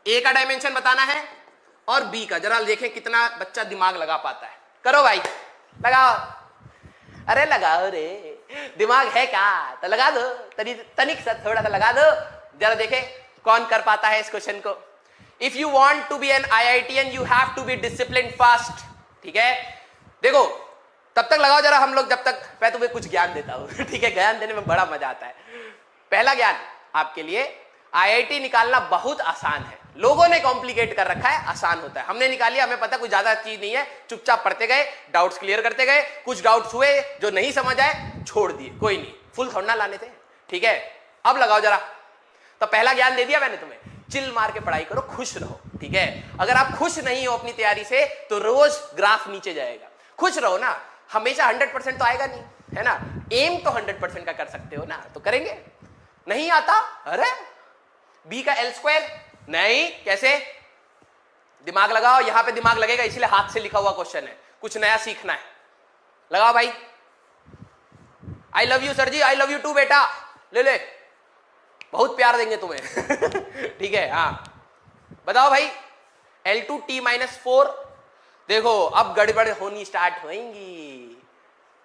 A का डायमेंशन बताना है और B का, जरा देखें कितना बच्चा दिमाग लगा पाता है। करो भाई, लगाओ, अरे लगाओ रे, दिमाग है क्या तो लगा दो, तनिक सा थोड़ा सा लगा दो, जरा देखें कौन कर पाता है इस क्वेश्चन को। If you want to be an IITian you have to be discipline fast, ठीक है। देखो तब तक लगाओ जरा हम लोग, जब तक मैं तुम्हें कुछ ज्ञान देता हूं ठीक है, ज्ञान देने में बड़ा मजा आता है। पहला ज्ञान आपके लिए, IIT निकालना बहुत आसान है, लोगों ने कॉम्प्लिकेट कर रखा है, आसान होता है। हमने निकाली, हमें पता कुछ ज्यादा चीज नहीं है, चुपचाप पढ़ते गए, डाउट्स क्लियर करते गए, कुछ डाउट्स हुए जो नहीं समझ आए छोड़ दिए, कोई नहीं, फुल थोड़ा लाने थे, ठीक है। अब लगाओ जरा, तो पहला ज्ञान दे दिया मैंने तुम्हें, चिल मार के पढ़ाई करो, खुश रहो, ठीक है। अगर आप खुश नहीं हो अपनी तैयारी से तो रोज ग्राफ नीचे जाएगा। खुश रहो ना, हमेशा 100% तो आएगा नहीं, है ना। एम तो 100% का कर सकते हो ना, तो करेंगे। नहीं आता, अरे बी का L स्क्वायर नहीं, कैसे? दिमाग लगाओ, यहां पे दिमाग लगेगा, इसलिए हाथ से लिखा हुआ क्वेश्चन है, कुछ नया सीखना है। लगाओ भाई, I love you sir ji, I love you too बेटा, ले ले, बहुत प्यार देंगे तुम्हें ठीक है। हाँ बताओ भाई, L2T-4। देखो अब गड़बड़ होनी स्टार्ट होंगी,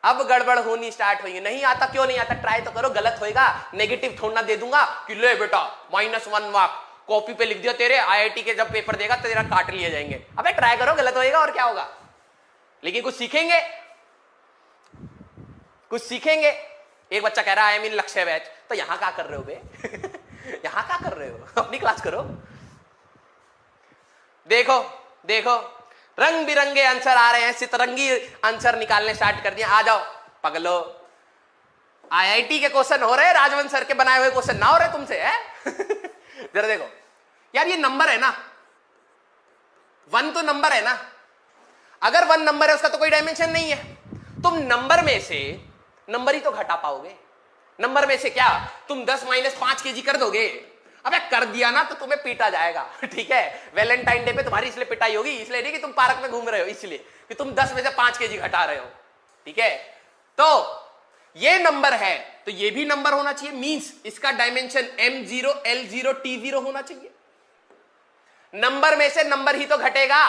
अब गड़बड़ होनी स्टार्ट होगी। नहीं आता, क्यों नहीं आता, ट्राई तो करो, गलत होएगा नेगेटिव थोड़ा ना दे दूंगा कि ले बेटा -1 मार्क कॉपी पे लिख दिया तेरे, IIT के जब पेपर देगा तो तेरा काट लिए जाएंगे। अबे ट्राई करो, गलत होएगा और क्या होगा, लेकिन कुछ सीखेंगे, कुछ सीखेंगे। एक बच्चा कह रहा है आई मीन लक्ष्य बैच, तो यहां क्या कर रहे हो बे यहां क्या कर रहे हो, अपनी क्लास करो। देखो देखो रंग बिरंगे आंसर आ रहे हैं, सितरंगी आंसर निकालने स्टार्ट कर दिए। आ जाओ पगलो, IIT के क्वेश्चन हो रहे, राजवंश सर के बनाए हुए क्वेश्चन ना हो रहे तुमसे, है जरा देखो यार, ये नंबर है ना, 1 तो नंबर है ना, अगर 1 नंबर है उसका तो कोई डायमेंशन नहीं है। तुम नंबर में से नंबर ही तो घटा पाओगे, नंबर में से क्या तुम 10 - 5 kg कर दोगे? अबे कर दिया ना तो तुम्हें पीटा जाएगा, ठीक है। वैलेंटाइन डे पे तुम्हारी इसलिए पिटाई होगी, इसलिए नहीं कि तुम पार्क में घूम रहे हो, इसलिए कि तुम 10 में से 5 kg घटा रहे हो, ठीक है। तो ये नंबर है तो ये भी नंबर होना चाहिए, मींस इसका डायमेंशन M0 L0 T0 होना चाहिए। नंबर में से नंबर ही तो घटेगा,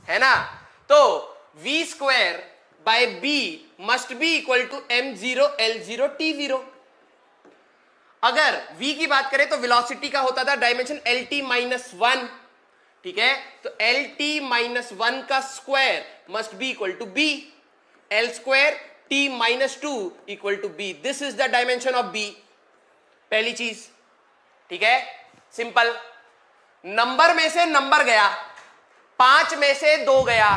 है ना। तो V² by B must be equal to M0 L0 T0। अगर V की बात करें तो वेलोसिटी का होता था डायमेंशन LT-1, ठीक है। तो LT-1 का square must be equal to B, L² T-2 equal to B, this is the dimension of B। पहली चीज, ठीक है, सिंपल। नंबर में से नंबर गया, 5 में से 2 गया,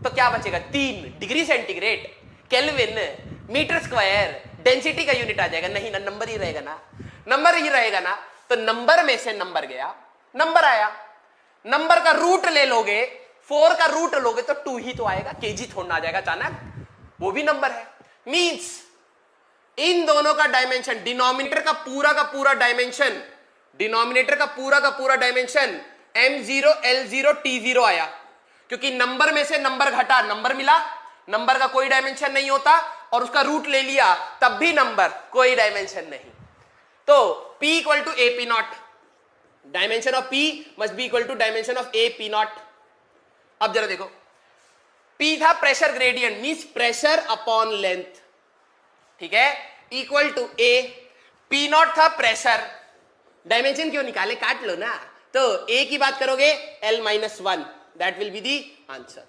तो क्या बचेगा? 3 degree centigrade, kelvin, metre square, density का यूनिट आ जाएगा। नहीं ना, नंबर ही रहेगा ना, नंबर ही रहेगा ना। तो नंबर में से नंबर गया, नंबर आया, नंबर का रूट ले लोगे, 4 का रूट लोगे तो 2 ही तो आएगा, kg थोड़ा आ जाएगा अचानक, वो भी नंबर है। मींस इन दोनों का डायमेंशन, डिनोमिनेटर का पूरा डायमेंशन, डिनोमिनेटर का पूरा डायमेंशन m0 l0 t0 आया, क्योंकि नंबर में से नंबर घटा नंबर मिला, नंबर का कोई डायमेंशन नहीं होता, और उसका रूट ले लिया तब भी नंबर कोई डायमेंशन नहीं। तो p equal to A P nought, dimension of p must be equal to dimension of A P nought. अब जरा देखो, p था pressure gradient, means pressure upon length, ठीक है, equal to a, p nought था pressure, dimension क्यों निकाले, काट लो ना, तो a की बात करोगे l-1, that will be the answer.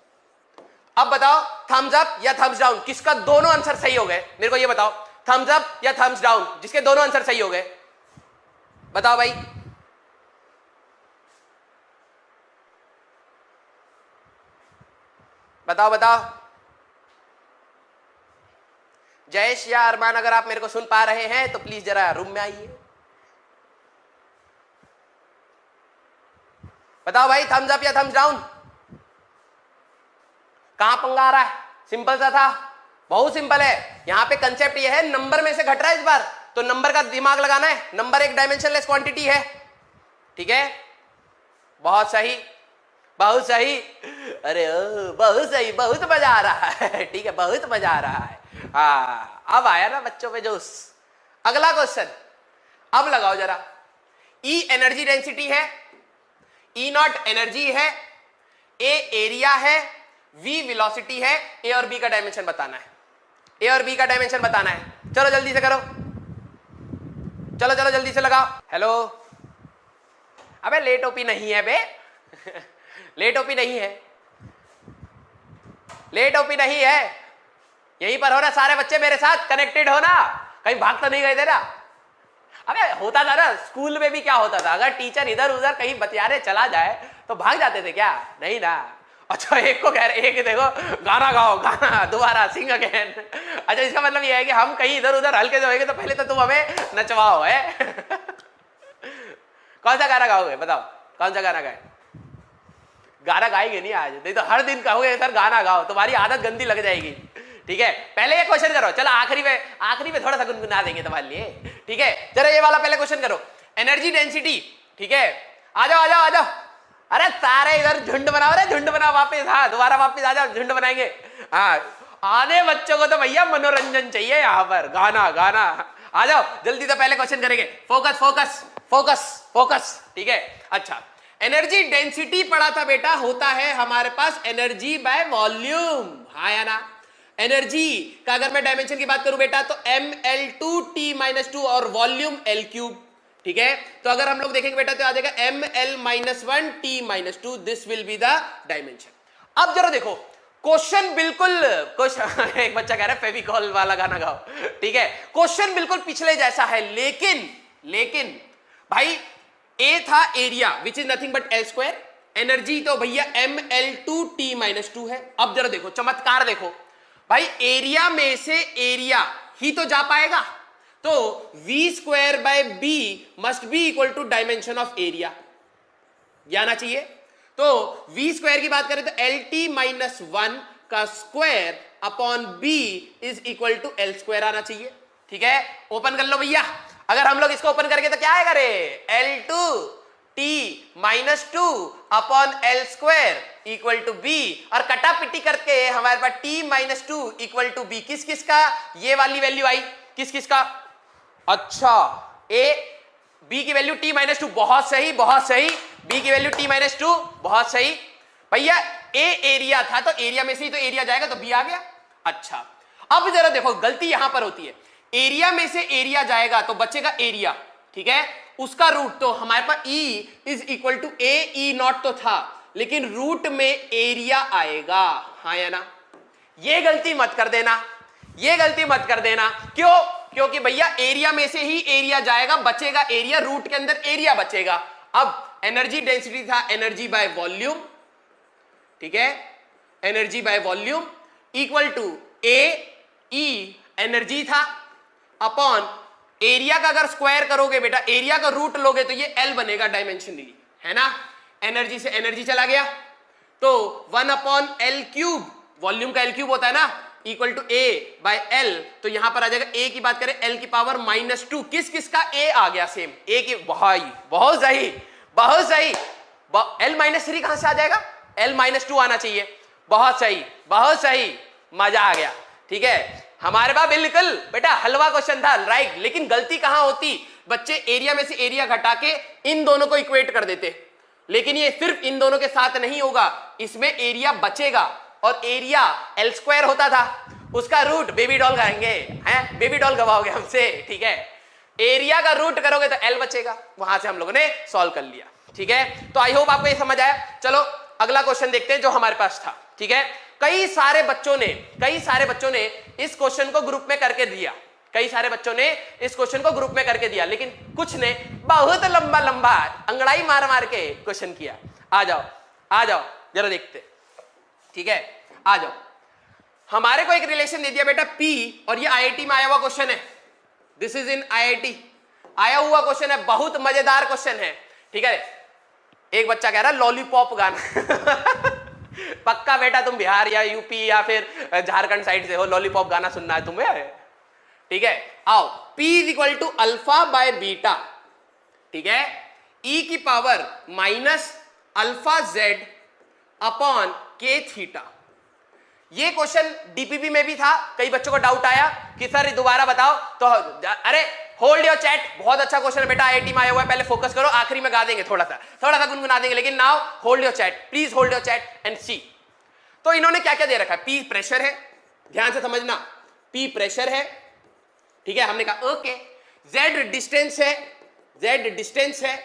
अब बताओ थम्स अप या थम्स डाउन, किसका दोनों आंसर सही हो गए, मेरे को ये बताओ, थम्स अप या थम्स डाउन, जिसके दोनों आंसर सही हो गए, बताओ भाई। बताओ बताओ, जयेश या अरमान, अगर आप मेरे को सुन पा रहे हैं तो प्लीज जरा रूम में आइए। बताओ भाई, थम्स अप या थम्स डाउन, कहां पंगा आ रहा है, सिंपल सा था, बहुत सिंपल है। यहां पे कंसेप्ट ये है, नंबर में से घट रहा है इस बार, तो नंबर का दिमाग लगाना है, नंबर एक डायमेंशनलेस क्वांटिटी है, ठीक है, बहुत सही बहुत सही, अरे ओ बहुत सही, बहुत मजा आ रहा है, ठीक है, बहुत मजा आ रहा है। हाँ, अब आया ना बच्चों पे जोश। अगला क्वेश्चन, अब लगाओ जरा, E एनर्जी डेंसिटी है, E0 एनर्जी है, A एरिया है, V वेलोसिटी है, A और B का डायमेंशन बताना है, A और B का डायमेंशन बताना है। चलो जल्दी से करो, चलो चलो जल्दी से लगाओ। हेलो, अबे लेट ओपी नहीं है बे लेट ओपी नहीं है, लेट ओपी नहीं है, यहीं पर हो ना, सारे बच्चे मेरे साथ कनेक्टेड हो ना, कहीं भाग तो नहीं गए थे ना। अबे होता था ना स्कूल में भी, क्या होता था, अगर टीचर इधर उधर कहीं बतियाने चला जाए तो भाग जाते थे क्या, नहीं ना। अच्छा एक को कह रहे, एक देखो गाना गाओ, गाना दोबारा सिंग अगेन। अच्छा इसका मतलब ये है कि हम कहीं इधर उधर हल्के से होंगे तो पहले तो तुम हमें नचवाओ है कौन सा गाना गाओगे बताओ, कौन सा गाना गाए, गाना गाएंगे नहीं आज, नहीं तो हर दिन कहोगे सर गाना गाओ, तुम्हारी आदत गंदी लग जाएगी, ठीक है। पहले ये क्वेश्चन करो, चलो आखिरी में थोड़ा सा गुनगुना देंगे तुम्हारे लिए, ठीक है। चलो ये वाला पहले क्वेश्चन करो, एनर्जी डेंसिटी, ठीक है, आ जाओ आ जाओ आ जाओ, अरे सारे इधर झुंड बनाओ, रे झुंड बनाओ वापस, हाँ दोबारा वापस आ जाओ, झुंड बनाएंगे। हाँ आने बच्चों को तो भैया मनोरंजन चाहिए, यहाँ पर गाना गाना, आ जाओ जल्दी से पहले क्वेश्चन करेंगे। फोकस फोकस फोकस फोकस, ठीक है। अच्छा एनर्जी डेंसिटी पढ़ा था बेटा, होता है हमारे पास एनर्जी बाय वॉल्यूम, हाँ या ना। एनर्जी का अगर मैं डायमेंशन की बात करूं बेटा तो ml2t-2 और वॉल्यूम l3, ठीक है। तो अगर हम लोग देखेंगे बेटा तो आ जाएगा ml-1t-2, this will be the dimension. अब जरा देखो क्वेश्चन बिल्कुल, क्वेश्चन एक बच्चा कह रहा है फेविकॉल वाला गाना गाओ, ठीक है, क्वेश्चन बिल्कुल पिछले जैसा है, लेकिन भाई ए था area which is nothing but l square, energy तो भैया ml2t-2 है। अब जरा देखो चमत्कार देखो भाई, एरिया में से एरिया ही तो जा पाएगा, तो v square by b must be equal to dimension of area, आना चाहिए। तो v स्क्वायर की बात करें तो lt-1 का square upon b is equal to l square आना चाहिए, ठीक है। ओपन कर लो भैया, अगर हम लोग इसको ओपन करके तो क्या आएगा रे, l2t-2 upon l square equal to b, और कटा पिटी करके हमारे पास t-2 इक्वल टू b, किस किस का ये वाली वैल्यू आई, किस किस का, अच्छा a b की वैल्यू t-2, बहुत सही बहुत सही, b की वैल्यू t-2, बहुत सही भैया। a एरिया था तो एरिया में से ही तो एरिया जाएगा, तो b आ गया। अच्छा अब जरा देखो गलती यहां पर होती है, एरिया में से एरिया जाएगा तो बचेगा एरिया, ठीक है, उसका रूट, तो हमारे पास e is equal to a e0 तो था, लेकिन रूट में एरिया आएगा, हाँ या ना। ये गलती मत कर देना, ये गलती मत कर देना, क्यों, क्योंकि भैया एरिया में से ही एरिया जाएगा, बचेगा एरिया, रूट के अंदर एरिया बचेगा। अब एनर्जी डेंसिटी था एनर्जी बाय वॉल्यूम, ठीक है, energy by volume equal to A E energy था अपॉन एरिया का अगर स्क्वायर करोगे बेटा, एरिया का रूट लोगे तो ये L बनेगा डायमेंशनली, है ना। एनर्जी से एनर्जी चला गया तो 1 अपॉन L क्यूब, वॉल्यूम का L क्यूब होता है ना, equal to A by L, तो यहां पर आ जाएगा A की बात करें L की पावर -2, किस किस का A आ गया सेम, A की, भाई बहुत सही बहुत सही L-3 कहां से आ जाएगा? L-2 आना चाहिए। बहुत सही, बहुत सही, मजा आ गया। ठीक है, हमारे पास बिल्कुल बेटा हलवा क्वेश्चन था, राइट। लेकिन गलती कहां होती, बच्चे एरिया में से एरिया घटा के इन दोनों को इक्वेट कर देते। लेकिन ये सिर्फ इन दोनों के साथ नहीं होगा, इसमें एरिया बचेगा और एरिया L² होता था, उसका रूट बेबी डॉल गाएंगे हैं, बेबी डॉल गवाओगे हमसे। ठीक है, एरिया का रूट करोगे तो L बचेगा, वहां से हम लोगों ने सॉल्व कर लिया। ठीक है, तो आई होप आपको ये समझ आया। चलो अगला क्वेश्चन देखते हैं जो हमारे पास था। ठीक है, कई सारे बच्चों ने इस क्वेश्चन को ग्रुप में करके दिया, कई सारे बच्चों ने इस क्वेश्चन को ग्रुप में करके दिया, लेकिन कुछ ने बहुत लंबा लंबा अंगड़ाई मार मार के क्वेश्चन किया। आ जाओ जरा देखते। ठीक है, आ जाओ। हमारे को एक रिलेशन दे दिया बेटा P, और ये IIT में आया हुआ क्वेश्चन है। दिस इज इन IIT आया हुआ क्वेश्चन है, बहुत मजेदार क्वेश्चन है। ठीक है, एक बच्चा कह रहा है लॉलीपॉप गाना पक्का बेटा तुम बिहार या यूपी या फिर झारखंड साइड से हो, लॉलीपॉप गाना सुनना है तुम्हें। ठीक है, आओ, P equal to alpha by beta, ठीक है, e की power minus alpha Z upon K theta. ये क्वेश्चन डीपीपी में भी था, कई बच्चों को डाउट आया कि सर दोबारा बताओ, तो अरे होल्ड योर चैट, बहुत अच्छा क्वेश्चन है बेटा, IIT में आया हुआ है, पहले फोकस करो, आखिरी में गा देंगे, थोड़ा सा गुनगुना देंगे, लेकिन now hold your chat, please hold your chat and see. तो इन्होंने क्या क्या दे रखा है, P प्रेशर है, ध्यान से समझना, P प्रेशर है। ठीक है, हमने कहा ओके। Z डिस्टेंस है,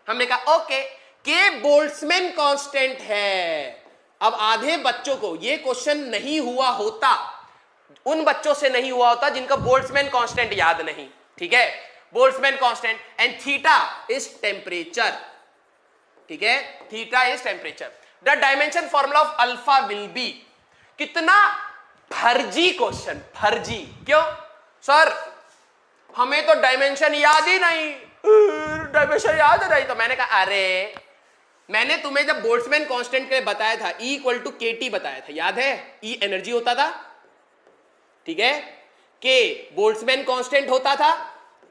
हमने कहा ओके। K बोल्ट्जमैन कांस्टेंट है। अब आधे बच्चों को ये क्वेश्चन नहीं हुआ होता, उन बच्चों से नहीं हुआ होता जिनका बोल्ट्जमैन कांस्टेंट याद नहीं। ठीक है, Boltzmann constant and theta is temperature. ठीक है, theta is temperature. The dimension formula of alpha will be, कितना फर्जी क्वेश्चन, फर्जी क्यों सर, हमें तो डायमेंशन याद ही नहीं, डायमेंशन याद नहीं। तो मैंने कहा अरे मैंने तुम्हें जब बोल्ट्जमैन कांस्टेंट के लिए बताया था, E इक्वल टू KT बताया था, याद है? E एनर्जी होता था, ठीक है, K बोल्ट्जमैन कांस्टेंट होता था।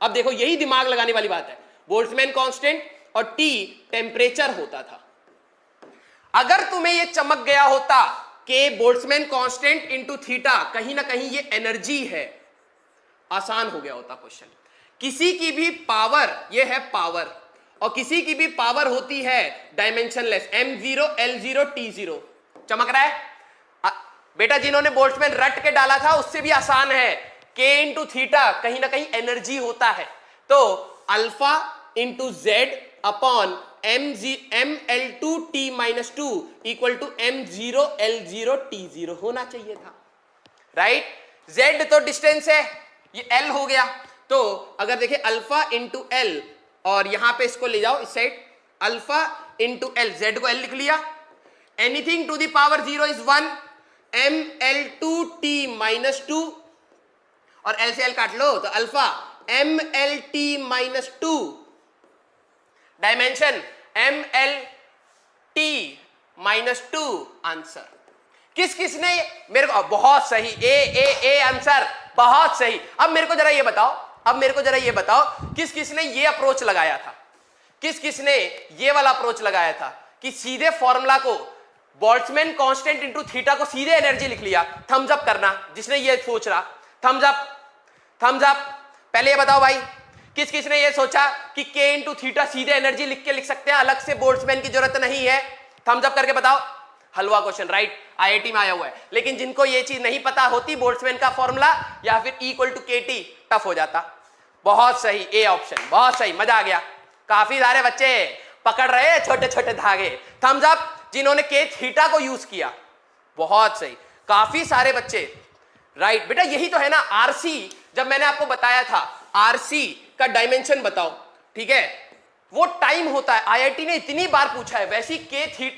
अब देखो यही दिमाग लगाने वाली बात है, बोल्ट्जमैन कांस्टेंट और T टेम्परेचर होता था। अगर तुम्हें यह चमक गया होता K Boltzmann constant into theta, कहीं ना कहीं ये एनर्जी है, आसान हो गया होता क्वेश्चन। किसी की भी पावर, ये है पावर, और किसी की भी पावर होती है डायमेंशनलेस, M0 L0 T0। चमक रहा है बेटा, जिन्होंने बोल्ट्जमैन रट के डाला था उससे भी आसान है, K इंटू थीटा कहीं ना कहीं एनर्जी होता है, तो alpha into Z upon ML2 T-2 equal to M0 L0 T0 होना चाहिए था, राइट। Z तो डिस्टेंस है, ये L हो गया, तो अगर देखें अल्फा इंटू L, और यहां पे इसको ले जाओ इस side, alpha into L, Z को L लिख लिया, anything to the power 0 is 1, ML2 T-2, और L से L काट लो तो alpha MLT-2, dimension MLT-2, answer. किस ने मेरे को, बहुत सही, ए आंसर, बहुत सही। अब मेरे को जरा ये बताओ, किस ने ये अप्रोच लगाया था, किस ने ये वाला अप्रोच लगाया था कि सीधे फॉर्मूला को बोल्ट्जमैन कांस्टेंट इंटू थीटा को सीधे एनर्जी लिख लिया। थम्स अप करना जिसने ये सोच रहा, थम्स अप। पहले ये बताओ भाई, किस ने ये सोचा कि K इंटू थीटा सीधे एनर्जी लिख सकते हैं, अलग से बोल्ट्जमैन की जरूरत नहीं है? थम्स अप करके बताओ। हलवा क्वेश्चन, राइट, IIT में आया हुआ है। लेकिन जिनको ये चीज नहीं पता होती, बोल्ट्जमैन का फॉर्मूला या फिर E equal to KT, tough हो जाता। बहुत सही, ए ऑप्शन, बहुत सही, मजा आ गया। काफी सारे बच्चे पकड़ रहे हैं छोटे छोटे धागे। थम्स अप जिन्होंने K थीटा को यूज किया, बहुत सही, काफी सारे बच्चे, राइट। बेटा यही तो है ना RC, जब मैंने आपको बताया था RC का डायमेंशन बताओ, ठीक है, वो टाइम होता है, IIT ने इतनी बार पूछा है। वैसी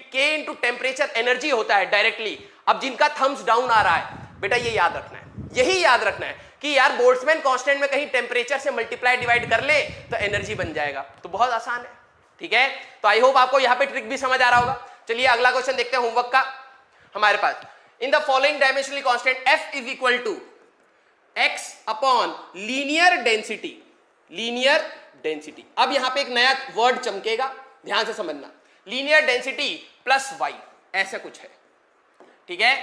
K इंटू टेम्परेचर एनर्जी होता है डायरेक्टली। अब जिनका थम्स डाउन आ रहा है, बेटा ये याद रखना है, यही याद रखना है कि यार बोल्ट्जमैन कांस्टेंट में कहीं टेम्परेचर से मल्टीप्लाई डिवाइड कर ले तो एनर्जी बन जाएगा, तो बहुत आसान है, ठीक है। तो आई होप आपको यहां पे ट्रिक भी समझ आ रहा होगा। चलिए अगला क्वेश्चन देखते हैं होमवर्क का हमारे पास। In the following dimensional constant F is equal to x upon linear density. अब यहां पे एक नया वर्ड चमकेगा, ध्यान से समझना। लीनियर डेंसिटी प्लस वाई, ऐसा कुछ है, ठीक है।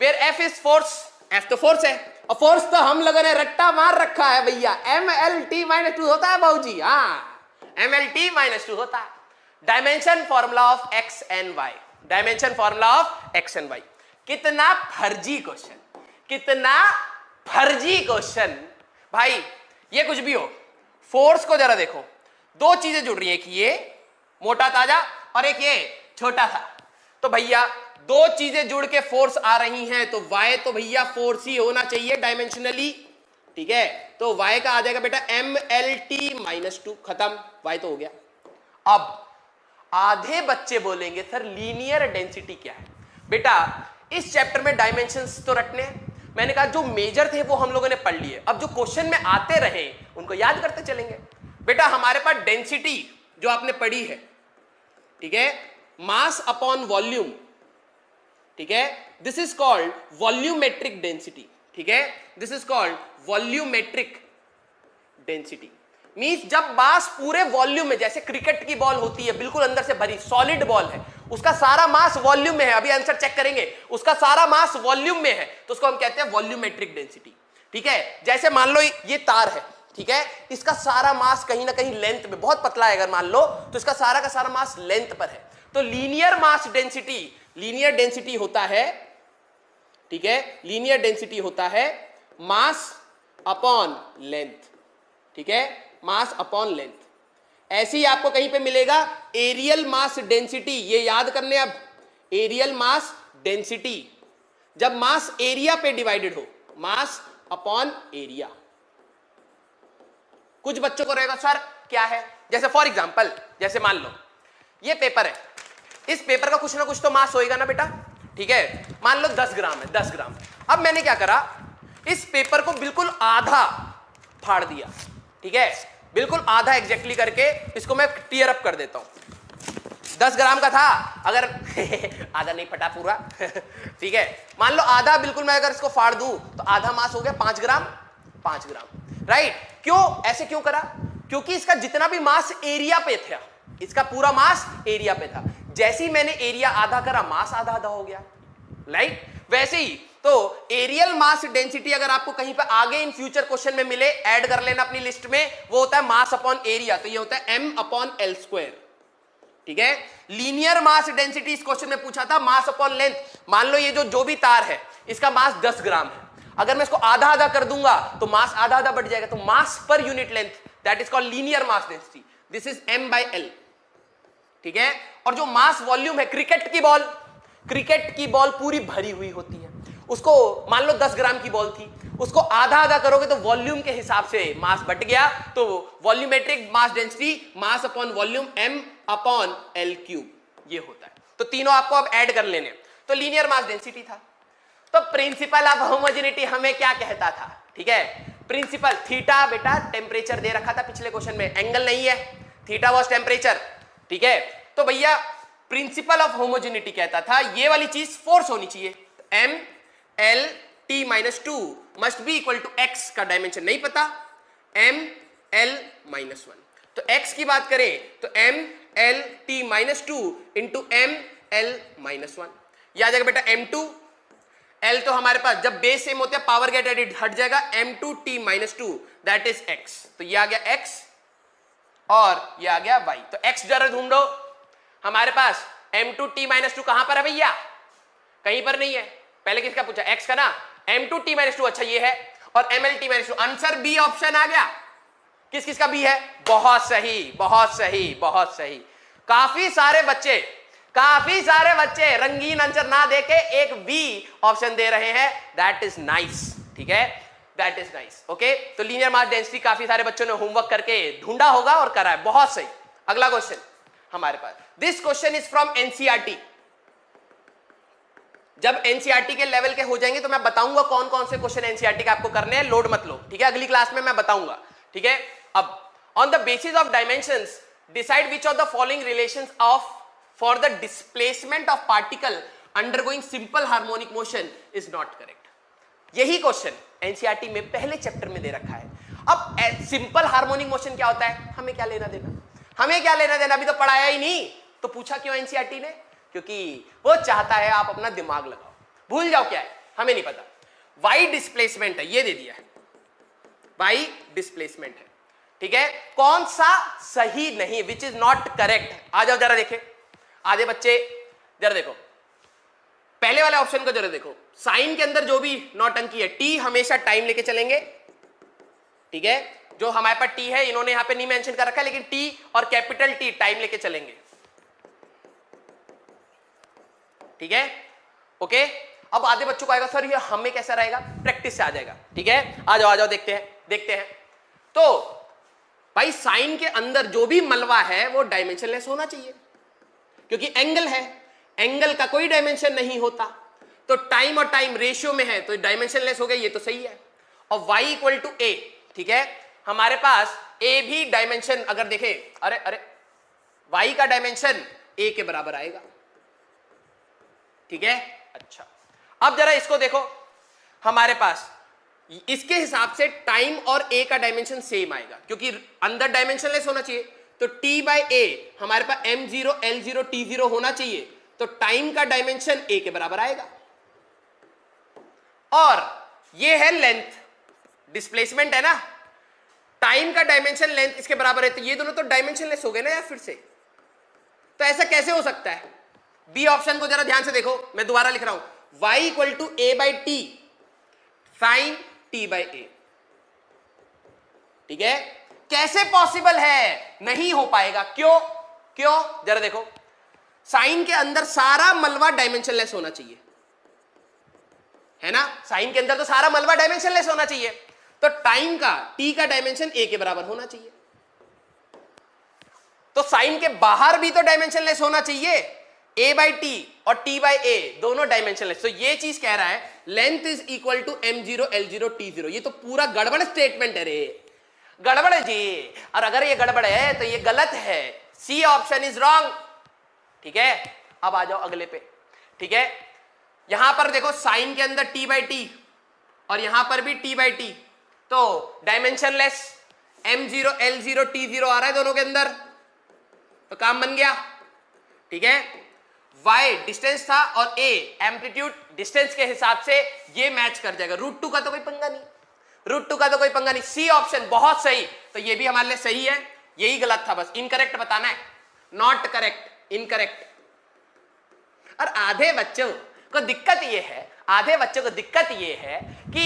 Where F is force, F तो फोर्स है, और फोर्स तो हम लोगों ने रट्टा मार रखा है भैया, MLT-2 होता है बाबूजी, हाँ MLT-2 होता है। Dimension formula of X and Y, dimension formula of X and Y. कितना फर्जी क्वेश्चन, कितना फर्जी क्वेश्चन भाई। ये कुछ भी हो, फोर्स को जरा देखो, दो चीजें जुड़ रही है, कि ये मोटा ताजा और एक ये छोटा था, तो भैया दो चीजें जुड़ के फोर्स आ रही हैं, तो y तो भैया फोर्स ही होना चाहिए डायमेंशनली, ठीक है। तो y का आ जाएगा बेटा MLT-2, खत्म, y तो हो गया। अब आधे बच्चे बोलेंगे सर लीनियर डेंसिटी क्या है। बेटा इस चैप्टर में डायमेंशंस तो रटने हैं, मैंने कहा जो मेजर थे वो हम लोगों ने पढ़ लिए, अब जो क्वेश्चन में आते रहे उनको याद करते चलेंगे। बेटा हमारे पास डेंसिटी जो आपने पढ़ी है, ठीक है, मास अपॉन वॉल्यूम, ठीक है, this is called volumetric density, ठीक है, this is called volumetric density. Means जब मास पूरे वॉल्यूम में, जैसे क्रिकेट की बॉल होती है बिल्कुल अंदर से भरी सॉलिड बॉल है, उसका सारा मास वॉल्यूम में है, अभी आंसर चेक करेंगे, उसका सारा मास वॉल्यूम में है, तो उसको हम कहते हैं वॉल्यूमेट्रिक डेंसिटी, ठीक है। जैसे मान लो ये तार है, ठीक है, इसका सारा मास कहीं ना कहीं लेंथ में, बहुत पतला है अगर मान लो, तो इसका सारा का सारा मास लेंथ पर है। तो linear mass density, linear density होता है, ठीक है, लीनियर डेंसिटी होता है मास अपॉन लेंथ, ठीक है, मास अपॉन लेंथ। ऐसे ही आपको कहीं पे मिलेगा एरियल मास डेंसिटी, ये याद करने, अब एरियल मास डेंसिटी जब मास एरिया पे डिवाइडेड हो, मास अपॉन एरिया। कुछ बच्चों को रहेगा सर क्या है, जैसे फॉर एग्जांपल, जैसे मान लो ये पेपर है, इस पेपर का कुछ ना कुछ तो मास होएगा ना बेटा, ठीक है, मान लो 10 ग्राम है, 10 ग्राम। अब मैंने क्या करा, इस पेपर को बिल्कुल आधा फाड़ दिया, ठीक है, बिल्कुल आधा एग्जैक्टली करके इसको मैं टीयर अप कर देता हूं। 10 ग्राम का था, अगर आधा नहीं फटा पूरा ठीक है, मान लो आधा बिल्कुल मैं अगर इसको फाड़ दूं तो आधा मास हो गया 5 ग्राम, 5 ग्राम, राइट। क्यों ऐसे क्यों करा, क्योंकि इसका जितना भी मास एरिया पे था, इसका पूरा मास एरिया पे था, जैसे ही मैंने एरिया आधा करा मास आधा आधा हो गया, राइट। वैसे ही तो एरियल मास डेंसिटी अगर आपको कहीं पे आगे इन फ्यूचर क्वेश्चन में मिले, ऐड कर लेना अपनी लिस्ट में, वो होता है मास अपॉन एरिया, तो ये होता है M/L², ठीक है। लीनियर मास डेंसिटी इस क्वेश्चन में पूछा था मास अपॉन लेंथ। मान लो ये जो भी तार है इसका मास 10 ग्राम है, अगर मैं इसको आधा आधा कर दूंगा तो मास आधा आधा बढ़ जाएगा, तो मास पर unit length, that is called linear mass density, this is M/L, ठीक है। और जो मास वॉल्यूम है, क्रिकेट की बॉल पूरी भरी हुई होती है, उसको मान लो 10 ग्राम की बॉल थी, उसको आधा आधा करोगे तो वॉल्यूम के हिसाब से मास बढ़ गया, तो volumetric mass density mass upon volume M/L³, ये होता है। तो तीनों आपको अब ऐड कर लेने। तो लीनियर मास डेंसिटी था, तो प्रिंसिपल ऑफ होमोजेनिटी हमें क्या कहता था, ठीक है, प्रिंसिपल थीटा, बेटा टेम्परेचर दे रखा था पिछले क्वेश्चन में, एंगल नहीं है, थीटा वाज टेम्परेचर, ठीक है। तो भैया प्रिंसिपल ऑफ होमोजेनिटी कहता था ये वाली चीज फोर्स होनी चाहिए, MLT-2 must be equal to x का डायमेंशन नहीं पता, ML-1। तो x की बात करें तो MLT-2 इंटू ML-1, यह आ जाएगा बेटा M2, L तो हमारे पास जब बेस सेम होते हैं पावर गेट एडिट हट जाएगा, M2T-2 दैट इज x, तो ये आ गया x और ये आ गया y। तो x जरा ढूंढो, हमारे पास M2T-2 कहां पर है भैया, कहीं पर नहीं है, पहले किसका पूछा, x का ना, M2T-2, अच्छा ये है, और MLT-2, आंसर बी ऑप्शन आ गया। किस किस का बी है, बहुत सही, बहुत सही, बहुत सही। काफी सारे बच्चे रंगीन आंसर ना देके एक बी ऑप्शन दे रहे हैं, दैट इज नाइस, ठीक है, दैट इज नाइस, ओके। तो लीनियर मास डेंसिटी काफी सारे बच्चों ने होमवर्क करके ढूंढा होगा और करा है, बहुत सही। अगला क्वेश्चन हमारे पास, this question is from NCERT. जब एनसीईआरटी के लेवल के हो जाएंगे तो मैं बताऊंगा कौन कौन से क्वेश्चन एनसीईआरटी के आपको करने हैं, लोड मत लो, ठीक है, अगली क्लास में मैं बताऊंगा, ठीक है। अब on the basis of dimensions decide which of the following relations of for the displacement of particle undergoing simple harmonic motion is not correct. यही क्वेश्चन एनसीईआरटी में पहले चैप्टर में दे रखा है। अब सिंपल हार्मोनिक मोशन क्या होता है, हमें क्या लेना देना, हमें क्या लेना देना, अभी तो पढ़ाया ही नहीं, तो पूछा क्यों एनसीईआरटी ने? क्योंकि वो चाहता है आप अपना दिमाग लगाओ, भूल जाओ क्या है हमें नहीं पता। वाई डिस्प्लेसमेंट है, ये दे दिया है, वाई डिस्प्लेसमेंट है, ठीक है। कौन सा सही नहीं, विच इज नॉट करेक्ट। आ जाओ जरा देखे, आधे बच्चे जरा देखो पहले वाले ऑप्शन को जरा देखो। साइन के अंदर जो भी नौटंकी है, टी हमेशा टाइम लेके चलेंगे, ठीक है। जो हमारे पास टी है इन्होंने यहां पे नहीं मेंशन कर रखा है, लेकिन टी और कैपिटल टी टाइम लेके चलेंगे, ठीक है, ओके। अब आधे बच्चों को आएगा सर ये हमें कैसा रहेगा, प्रैक्टिस से आ जाएगा, ठीक है। आ जाओ देखते हैं। तो भाई साइन के अंदर जो भी मलबा है वो डायमेंशनलेस होना चाहिए, क्योंकि एंगल है, एंगल का कोई डायमेंशन नहीं होता। तो टाइम और टाइम रेशियो में है तो डायमेंशनलेस हो गया, ये तो सही है। और y इक्वल टू ए, ठीक है, हमारे पास a भी डायमेंशन अगर देखें, अरे y का डायमेंशन a के बराबर आएगा, ठीक है। अच्छा अब जरा इसको देखो, हमारे पास इसके हिसाब से टाइम और a का डायमेंशन सेम आएगा, क्योंकि अंदर डायमेंशनलेस होना चाहिए। तो t बाई ए हमारे पास m0 l0 t0 होना चाहिए, तो टाइम का डायमेंशन a के बराबर आएगा। और ये है लेंथ, डिस्प्लेसमेंट है ना, टाइम का डायमेंशन लेंथ इसके बराबर है, तो ये दोनों तो डायमेंशनलेस हो गए ना यार फिर से। तो ऐसा कैसे हो सकता है? बी ऑप्शन को जरा ध्यान से देखो, मैं दोबारा लिख रहा हूं, y equal to A by T sine T by A, ठीक है। कैसे पॉसिबल है? नहीं हो पाएगा। क्यों जरा देखो, साइन के अंदर सारा मलबा डायमेंशनलेस होना चाहिए, है ना, साइन के अंदर तो सारा मलबा डायमेंशनलेस होना चाहिए, तो टाइम का टी का डायमेंशन ए के बराबर होना चाहिए। तो साइन के बाहर भी तो डायमेंशनलेस होना चाहिए, a बाई टी और t बाई ए दोनों डायमेंशनलेस। तो ये चीज कह रहा है length is equal to m0 l0 t0। ये तो पूरा गड़बड़ स्टेटमेंट है रे, गड़बड़ है जी। और अगर ये गड़बड़ है तो ये गलत है, सी ऑप्शन इज रॉन्ग, ठीक है। अब आ जाओ अगले पे, ठीक है। यहां पर देखो साइन के अंदर t बाई टी और यहां पर भी t बाई टी, तो डायमेंशनलेस m0 l0 t0 आ रहा है दोनों के अंदर, तो काम बन गया, ठीक है। y डिस्टेंस था और a एम्पलीट्यूड, डिस्टेंस के हिसाब से ये मैच कर जाएगा। √2 का तो कोई पंगा नहीं, √2 का तो कोई पंगा नहीं। सी ऑप्शन बहुत सही, तो ये भी हमारे लिए सही है, यही गलत था, बस इनकरेक्ट बताना है, नॉट करेक्ट, इनकरेक्ट। और आधे बच्चों को दिक्कत ये है कि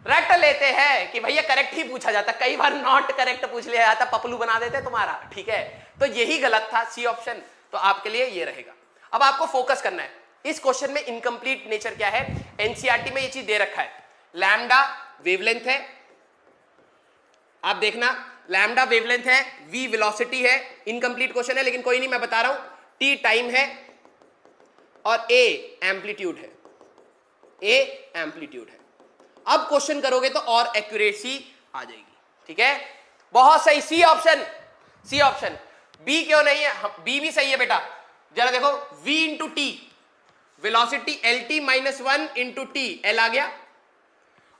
रट लेते हैं कि भैया करेक्ट ही पूछा जाता, कई बार नॉट करेक्ट पूछ लिया जाता, पपलू बना देते तुम्हारा, ठीक है। तो यही गलत था, सी ऑप्शन, तो आपके लिए ये रहेगा। अब आपको फोकस करना है इस क्वेश्चन में, इनकम्प्लीट नेचर क्या है, एनसीईआरटी में ये चीज दे रखा है, लैम्डा वेवलेंथ है, आप देखना लैम्डा वेवलेंथ है, v वेलोसिटी है, इनकम्प्लीट क्वेश्चन है लेकिन कोई नहीं, मैं बता रहा हूं, t टाइम है और a एम्पलीट्यूड है, a एम्पलीट्यूड है। अब क्वेश्चन करोगे तो और एक्यूरेसी आ जाएगी, ठीक है, बहुत सही। सी ऑप्शन, बी क्यों नहीं है? बी भी सही है बेटा, जरा देखो, v into T velocity LT minus 1 into T, L आ गया,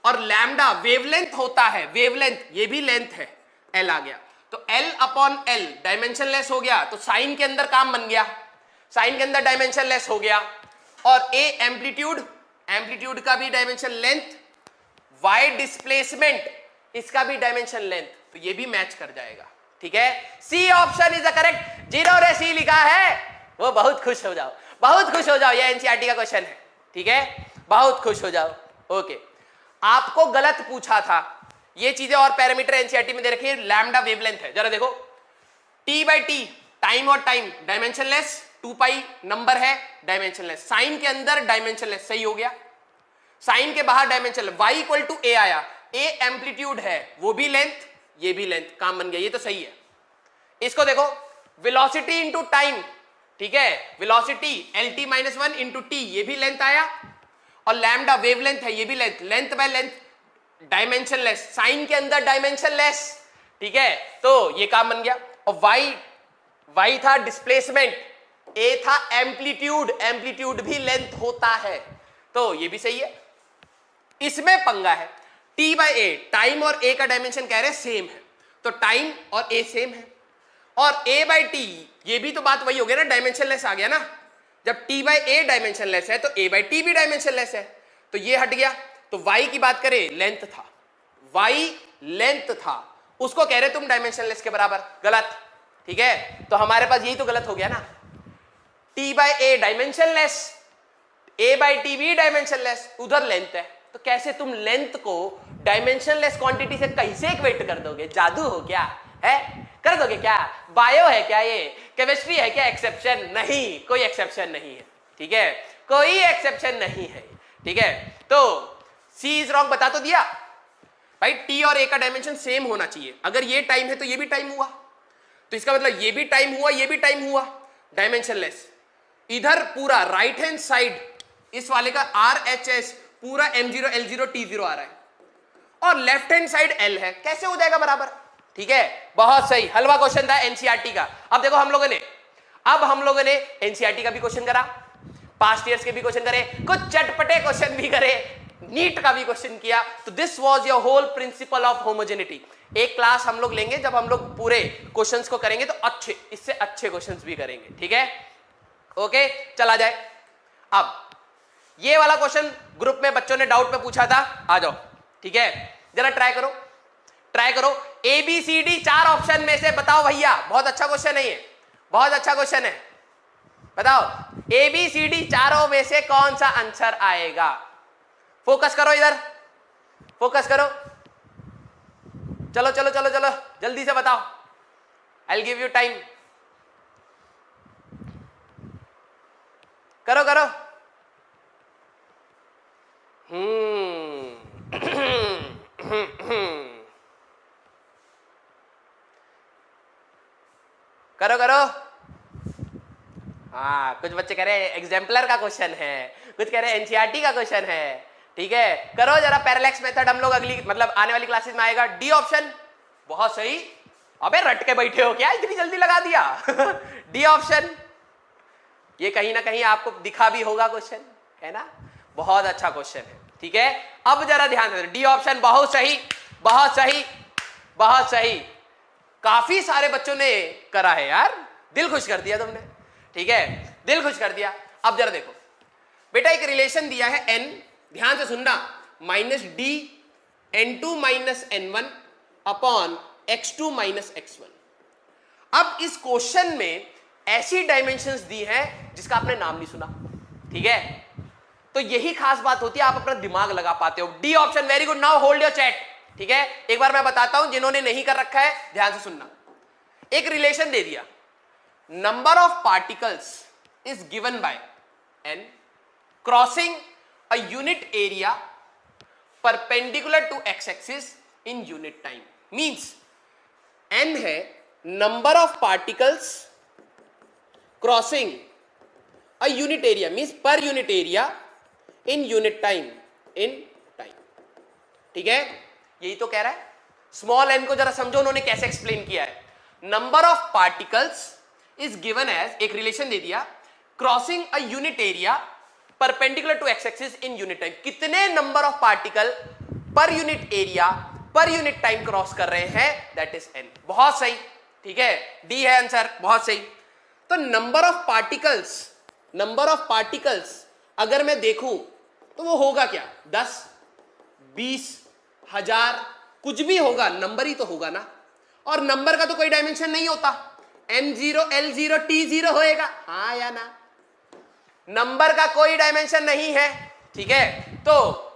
और लैम्डा वेवलेंथ होता है, वेवलेंथ ये भी लेंथ है, एल आ गया, तो L अपॉन L डायमेंशनलेस हो गया, तो साइन के अंदर काम बन गया, साइन के अंदर डायमेंशनलेस हो गया। और A एम्पलीट्यूड का भी डायमेंशन लेंथ, y डिस्प्लेसमेंट इसका भी डायमेंशन लेंथ, तो ये भी मैच कर जाएगा, ठीक है। C option is the correct. जिन्होंने सी लिखा है वो बहुत खुश हो जाओ, बहुत खुश हो जाओ, ये एनसीईआरटी का क्वेश्चन है, ठीक है, बहुत खुश हो जाओ, ओके। आपको गलत पूछा था, ये चीजें और पैरामीटर एनसीईआरटी में दे रखी है, लैम्डा वेवलेंथ है, जरा देखो, टी बाई टी टाइम और टाइम डायमेंशनलेस, 2 पाई नंबर है डायमेंशनलेस, साइन के अंदर डायमेंशनलेस, सही हो गया, साइन के बाहर डायमेंशनलेस, y इक्वल टू ए आया, a एम्पलीट्यूड है, वो भी लेंथ, ये भी लेंथ, काम बन गया, ये तो सही है। इसको देखो, वेलोसिटी इंटू टाइम, ठीक है, velocity LT minus 1 into T, ये भी लेंथ आया, और लैम्डा वेवलेंथ है, ये भी length, length by length dimensionless, sine के अंदर डायमेंशनलेस, ठीक है, तो ये काम बन गया। और y था डिस्प्लेसमेंट, a था एम्पलीट्यूड, एम्पलीट्यूड भी लेंथ होता है, तो ये भी सही है। इसमें पंगा है, t बाई ए टाइम और a का डायमेंशन कह रहे हैं सेम है, तो टाइम और a सेम है, और a बाई टी, ये भी तो बात वही हो गया ना, डायमेंशनलेस आ गया ना। जब t बाई ए डायमेंशनलेस है तो a बाई टी भी डायमेंशनलेस है, तो ये हट गया। तो y की बात करें, लेंथ था, y लेंथ था, उसको कह रहे तुम डायमेंशनलेस के बराबर, गलत। ठीक है, तो हमारे पास यही तो गलत हो गया ना, t by A dimensionless, a by T भी डायमेंशनलेस, उधर लेंथ है, तो कैसे तुम लेंथ को डायमेंशनलेस क्वांटिटी से कैसे इक्वेट कर दोगे? जादू हो क्या है? कर दोगे क्या? बायो है क्या ये? केमिस्ट्री है क्या? एक्सेप्शन नहीं, कोई एक्सेप्शन नहीं है। ठीक है, कोई एक्सेप्शन नहीं है। ठीक है, तो सी इज रॉन्ग बता तो दिया भाई। टी और ए का डायमेंशन सेम होना चाहिए, अगर ये टाइम है तो ये भी टाइम हुआ, तो इसका मतलब ये भी टाइम हुआ, ये भी टाइम हुआ, डायमेंशनलेस। इधर पूरा राइट हैंड साइड इस वाले का RHS पूरा M0 L0 T0 आ रहा है, और लेफ्ट हैंड साइड L है, कैसे हो जाएगा बराबर? ठीक है, बहुत सही, हलवा क्वेश्चन था एनसीईआरटी का। अब देखो हम लोगों ने एनसीईआरटी का भी क्वेश्चन करा, पास्ट ईयर्स के भी क्वेश्चन करे, कुछ चटपटे क्वेश्चन भी करे, नीट का भी क्वेश्चन किया। तो this was your whole principle of homogeneity. एक क्लास हम लोग लेंगे जब हम लोग पूरे क्वेश्चंस को करेंगे तो अच्छे, इससे अच्छे क्वेश्चंस भी करेंगे। ठीक है, ओके, चला जाए। अब ये वाला क्वेश्चन ग्रुप में बच्चों ने डाउट में पूछा था, आ जाओ। ठीक है, जरा ट्राई करो ABCD 4 ऑप्शन में से बताओ भैया। बहुत अच्छा क्वेश्चन है ये, बहुत अच्छा क्वेश्चन है। बताओ ABCD चारों में से कौन सा आंसर आएगा? फोकस करो, इधर फोकस करो, चलो चलो चलो चलो, जल्दी से बताओ, I will give you time. करो करो। करो करो। हाँ, कुछ बच्चे कह रहे हैं एग्जाम्पलर का क्वेश्चन है, कुछ कह रहे हैं एनसीईआरटी का क्वेश्चन है। ठीक है, करो जरा, पैरेलैक्स मेथड हम लोग अगली मतलब आने वाली क्लासेस में आएगा। डी ऑप्शन, बहुत सही। अबे रट के बैठे हो क्या, इतनी जल्दी लगा दिया? डी ऑप्शन, ये कहीं ना कहीं आपको दिखा भी होगा क्वेश्चन, है ना? बहुत अच्छा क्वेश्चन है। ठीक है, अब जरा ध्यान दे, डी ऑप्शन बहुत सही, बहुत सही, बहुत सही। काफी सारे बच्चों ने करा है यार, दिल खुश कर दिया तुमने। ठीक है, दिल खुश कर दिया। अब जरा देखो बेटा, एक रिलेशन दिया है n, ध्यान से सुनना, -d n2 - n1 upon x2 - x1। अब इस क्वेश्चन में ऐसी डायमेंशंस दी हैं जिसका आपने नाम नहीं सुना। ठीक है, तो यही खास बात होती है, आप अपना दिमाग लगा पाते हो। D option, very good. Now hold your chat. ठीक है, एक बार मैं बताता हूं, जिन्होंने नहीं कर रखा है ध्यान से सुनना। एक रिलेशन दे दिया, number of particles is given by n crossing a unit area perpendicular to x axis in unit time. Means n है number of particles crossing a unit area, means per unit area in unit time, in time. ठीक है, यही तो कह रहा है। Small n को जरा समझो उन्होंने कैसे एक्सप्लेन किया है। Number of particles is given as, एक रिलेशन दे दिया, crossing a unit area perpendicular to x axis in unit time. कितने नंबर ऑफ पार्टिकल पर यूनिट एरिया पर यूनिट टाइम क्रॉस कर रहे हैं, दैट इज n। बहुत सही। ठीक है, डी है आंसर, बहुत सही। तो नंबर ऑफ पार्टिकल्स अगर मैं देखूं तो वो होगा क्या, 10, 20, 1000, कुछ भी होगा, नंबर ही तो होगा ना। और नंबर का तो कोई डायमेंशन नहीं होता, M0 L0 T0 होएगा, हाँ या ना? नंबर का कोई डायमेंशन नहीं है। ठीक है, तो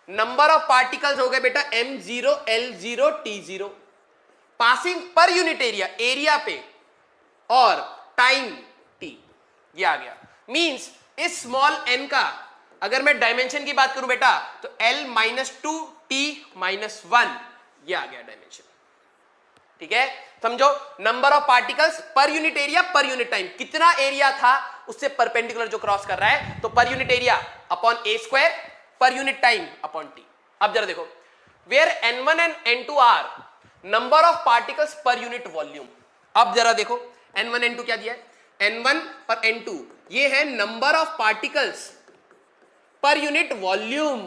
नंबर ऑफ पार्टिकल्स हो गए बेटा M0 L0 T0, पासिंग पर यूनिट एरिया पे, और टाइम t, ये आ गया। मींस इस स्मॉल n का अगर मैं डायमेंशन की बात करूं बेटा तो L-2 T-1, ये आ गया डायमेंशन। ठीक है, समझो, number of particles per unit area पर यूनिट टाइम, कितना एरिया था उससे परपेंडिकुलर जो क्रॉस कर रहा है, तो पर यूनिट एरिया अपॉन a² पर यूनिट टाइम अपॉन t। अब जरा देखो, where n1 and n2 are number of particles per unit volume. अब जरा देखो n1 n2 क्या दिया है, n1 और n2 ये है number of particles per unit volume.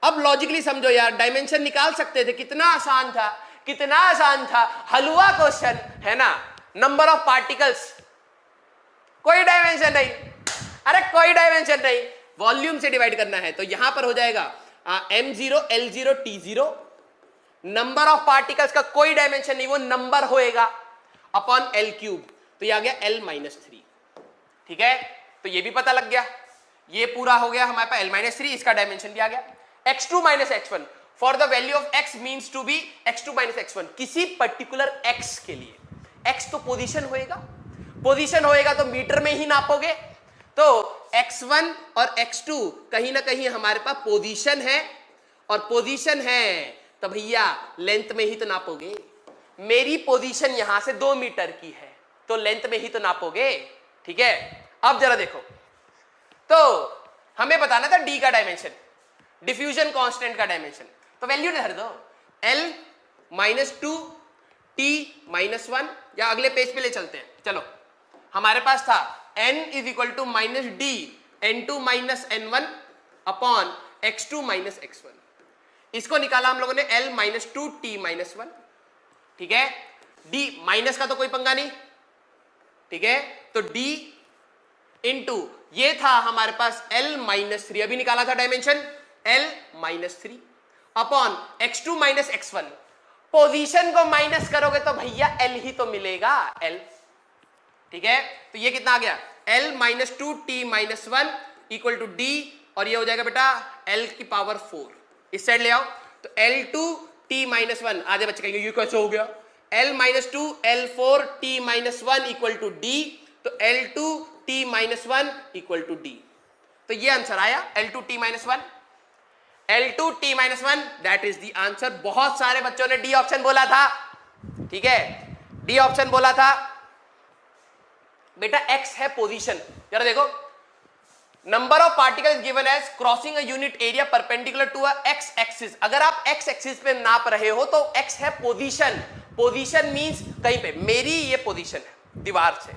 अब लॉजिकली समझो यार, डायमेंशन निकाल सकते थे, कितना आसान था। कितना आसान था, हलवा क्वेश्चन है ना। नंबर ऑफ पार्टिकल्स, कोई डायमेंशन नहीं, अरे कोई डायमेंशन नहीं, वॉल्यूम से डिवाइड करना है। तो यहां पर हो जाएगा m0 l0 t0, number of particles का कोई डायमेंशन नहीं, वो नंबर होएगा अपॉन l क्यूब, तो ये आ गया l-3। ठीक है, तो ये भी पता लग गया, ये पूरा हो गया हमारे पास l-3, इसका डायमेंशन भी आ गया। x2 - x1 for the value of x means to be x2 - x1, किसी पर्टिकुलर x के लिए, x तो पोजीशन होएगा, पोजीशन होएगा तो मीटर में ही नापोगे, तो x1 और x2 कहीं ना कहीं हमारे पास पोजीशन है, और पोजीशन है तो भैया लेंथ में ही तो नापोगे। मेरी पोजीशन यहां से 2 मीटर की है, तो लेंथ में ही तो नापोगे। ठीक है, अब जरा देखो, तो हमें बताना था d का डायमेंशन, डिफ्यूजन कांस्टेंट का डायमेंशन, तो वैल्यू धर दो l-2 t-1, या अगले पेज पे ले चलते हैं। चलो, हमारे पास था n = -d n2 - n1 upon x2 - x1, इसको निकाला हम लोगों ने l-2 t-1। ठीक है, d माइनस का तो कोई पंगा नहीं, ठीक है, तो d इंटू ये था हमारे पास l-3, अभी निकाला था dimension l-3 upon x2 - x1, position को माइनस करोगे तो भैया l ही तो मिलेगा, l। ठीक है, तो ये कितना आ गया l-2 t-1 equal to d, और ये हो जाएगा बेटा l⁴, इस साइड ले आओ, तो l2 t-1, आधे बच्चे कहेंगे ये कैसे हो गया, l-2 l4 t-1 equal to d, तो l2 t-1 equal to d, तो ये आंसर आया l2 t-1, l2 t-1, that is the answer. बहुत सारे बच्चों ने डी ऑप्शन बोला था, ठीक है, डी ऑप्शन बोला था। बेटा x है पोजीशन, जरा देखो, number of particles given as crossing a unit area perpendicular to a x axis. अगर आप x एक्सिस पे नाप रहे हो तो x है पोजीशन, पोजीशन मींस कहीं पे, मेरी ये पोजीशन है दीवार से,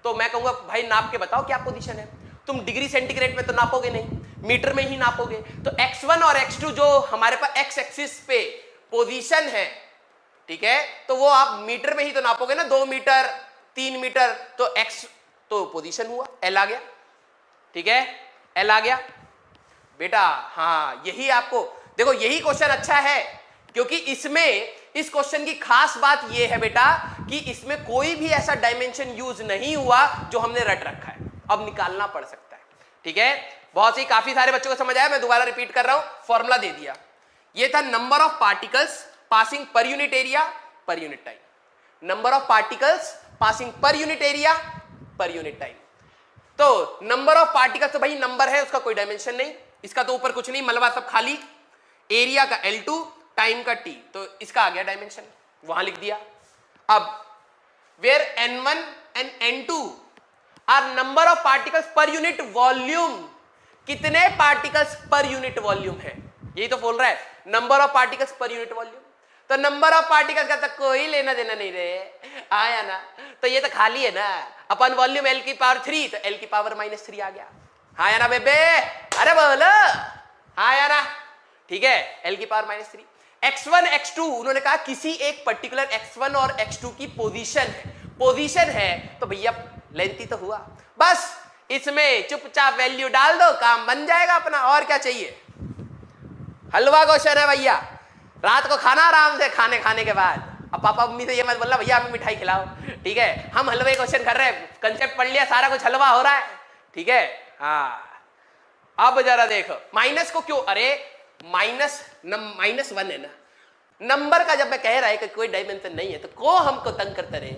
तो मैं कहूंगा भाई नाप के बताओ क्या पोजीशन है, तुम डिग्री सेंटीग्रेड में तो नापोगे नहीं, मीटर में ही नापोगे। तो x1 और x2 जो हमारे पास x एक्सिस पे पोजीशन है, ठीक है, तो वो आप मीटर में ही तो नापोगे ना, 2 मीटर 3 मीटर, तो x तो पोजीशन हुआ, l आ गया। ठीक है, l आ गया बेटा। हाँ, यही आपको देखो, यही क्वेश्चन अच्छा है क्योंकि इसमें, इस क्वेश्चन की खास बात यह है बेटा कि इसमें कोई भी ऐसा डायमेंशन यूज नहीं हुआ जो हमने रट रखा है, अब निकालना पड़ सकता है। ठीक है, बहुत ही काफी सारे बच्चों को समझ आया, मैं दोबारा रिपीट कर रहा हूं, फॉर्मूला दे दिया। ये था नंबर ऑफ पार्टिकल्स पासिंग पर यूनिट एरिया पर unit time, number of particles passing पर यूनिट एरिया पर यूनिट टाइम। तो नंबर ऑफ पार्टिकल्स तो भाई नंबर है, उसका कोई डायमेंशन नहीं, इसका तो ऊपर कुछ नहीं, मलबा सब खाली, एरिया का L2, टाइम का T, तो इसका आ गया डायमेंशन, वहां लिख दिया। अब where N1 and N2 are number of particles per unit volume, कितने पार्टिकल्स पर यूनिट वॉल्यूम है, यही तो बोल रहा है, number of particles per unit volume. तो नंबर ऑफ पार्टिकल्स का तो कोई लेना देना नहीं रे, आया ना, तो ये तो खाली है ना, अपन वॉल्यूम L⁴, तो L⁻³ आ गया। हाँ या ना बेबे, अरे बोलो हाँ या ना, ठीक है, L⁻³ x1 x2, उन्होंने कहा किसी एक पर्टिकुलर x1 और x2 की पोजीशन है, पोजीशन है तो भैया लेंथ ही तो हुआ, बस इसमें चुपचाप वैल्यू डाल दो, काम बन जाएगा अपना, और क्या चाहिए। हलवा क्वेश्चन है भैया, रात को खाना आराम से, खाने के बाद अब पापा मम्मी से ये मत बोलना भैया हमें मिठाई खिलाओ, ठीक है, हम हलवे क्वेश्चन कर रहे हैं, कंसेप्ट पढ़ लिया, सारा कुछ हलवा हो रहा है, ठीक है। हाँ, अब जरा देखो माइनस को क्यों, अरे -1 है ना, नंबर का जब मैं कह रहा है कि कोई डायमेंशन नहीं है तो को हमको तंग करते रहे,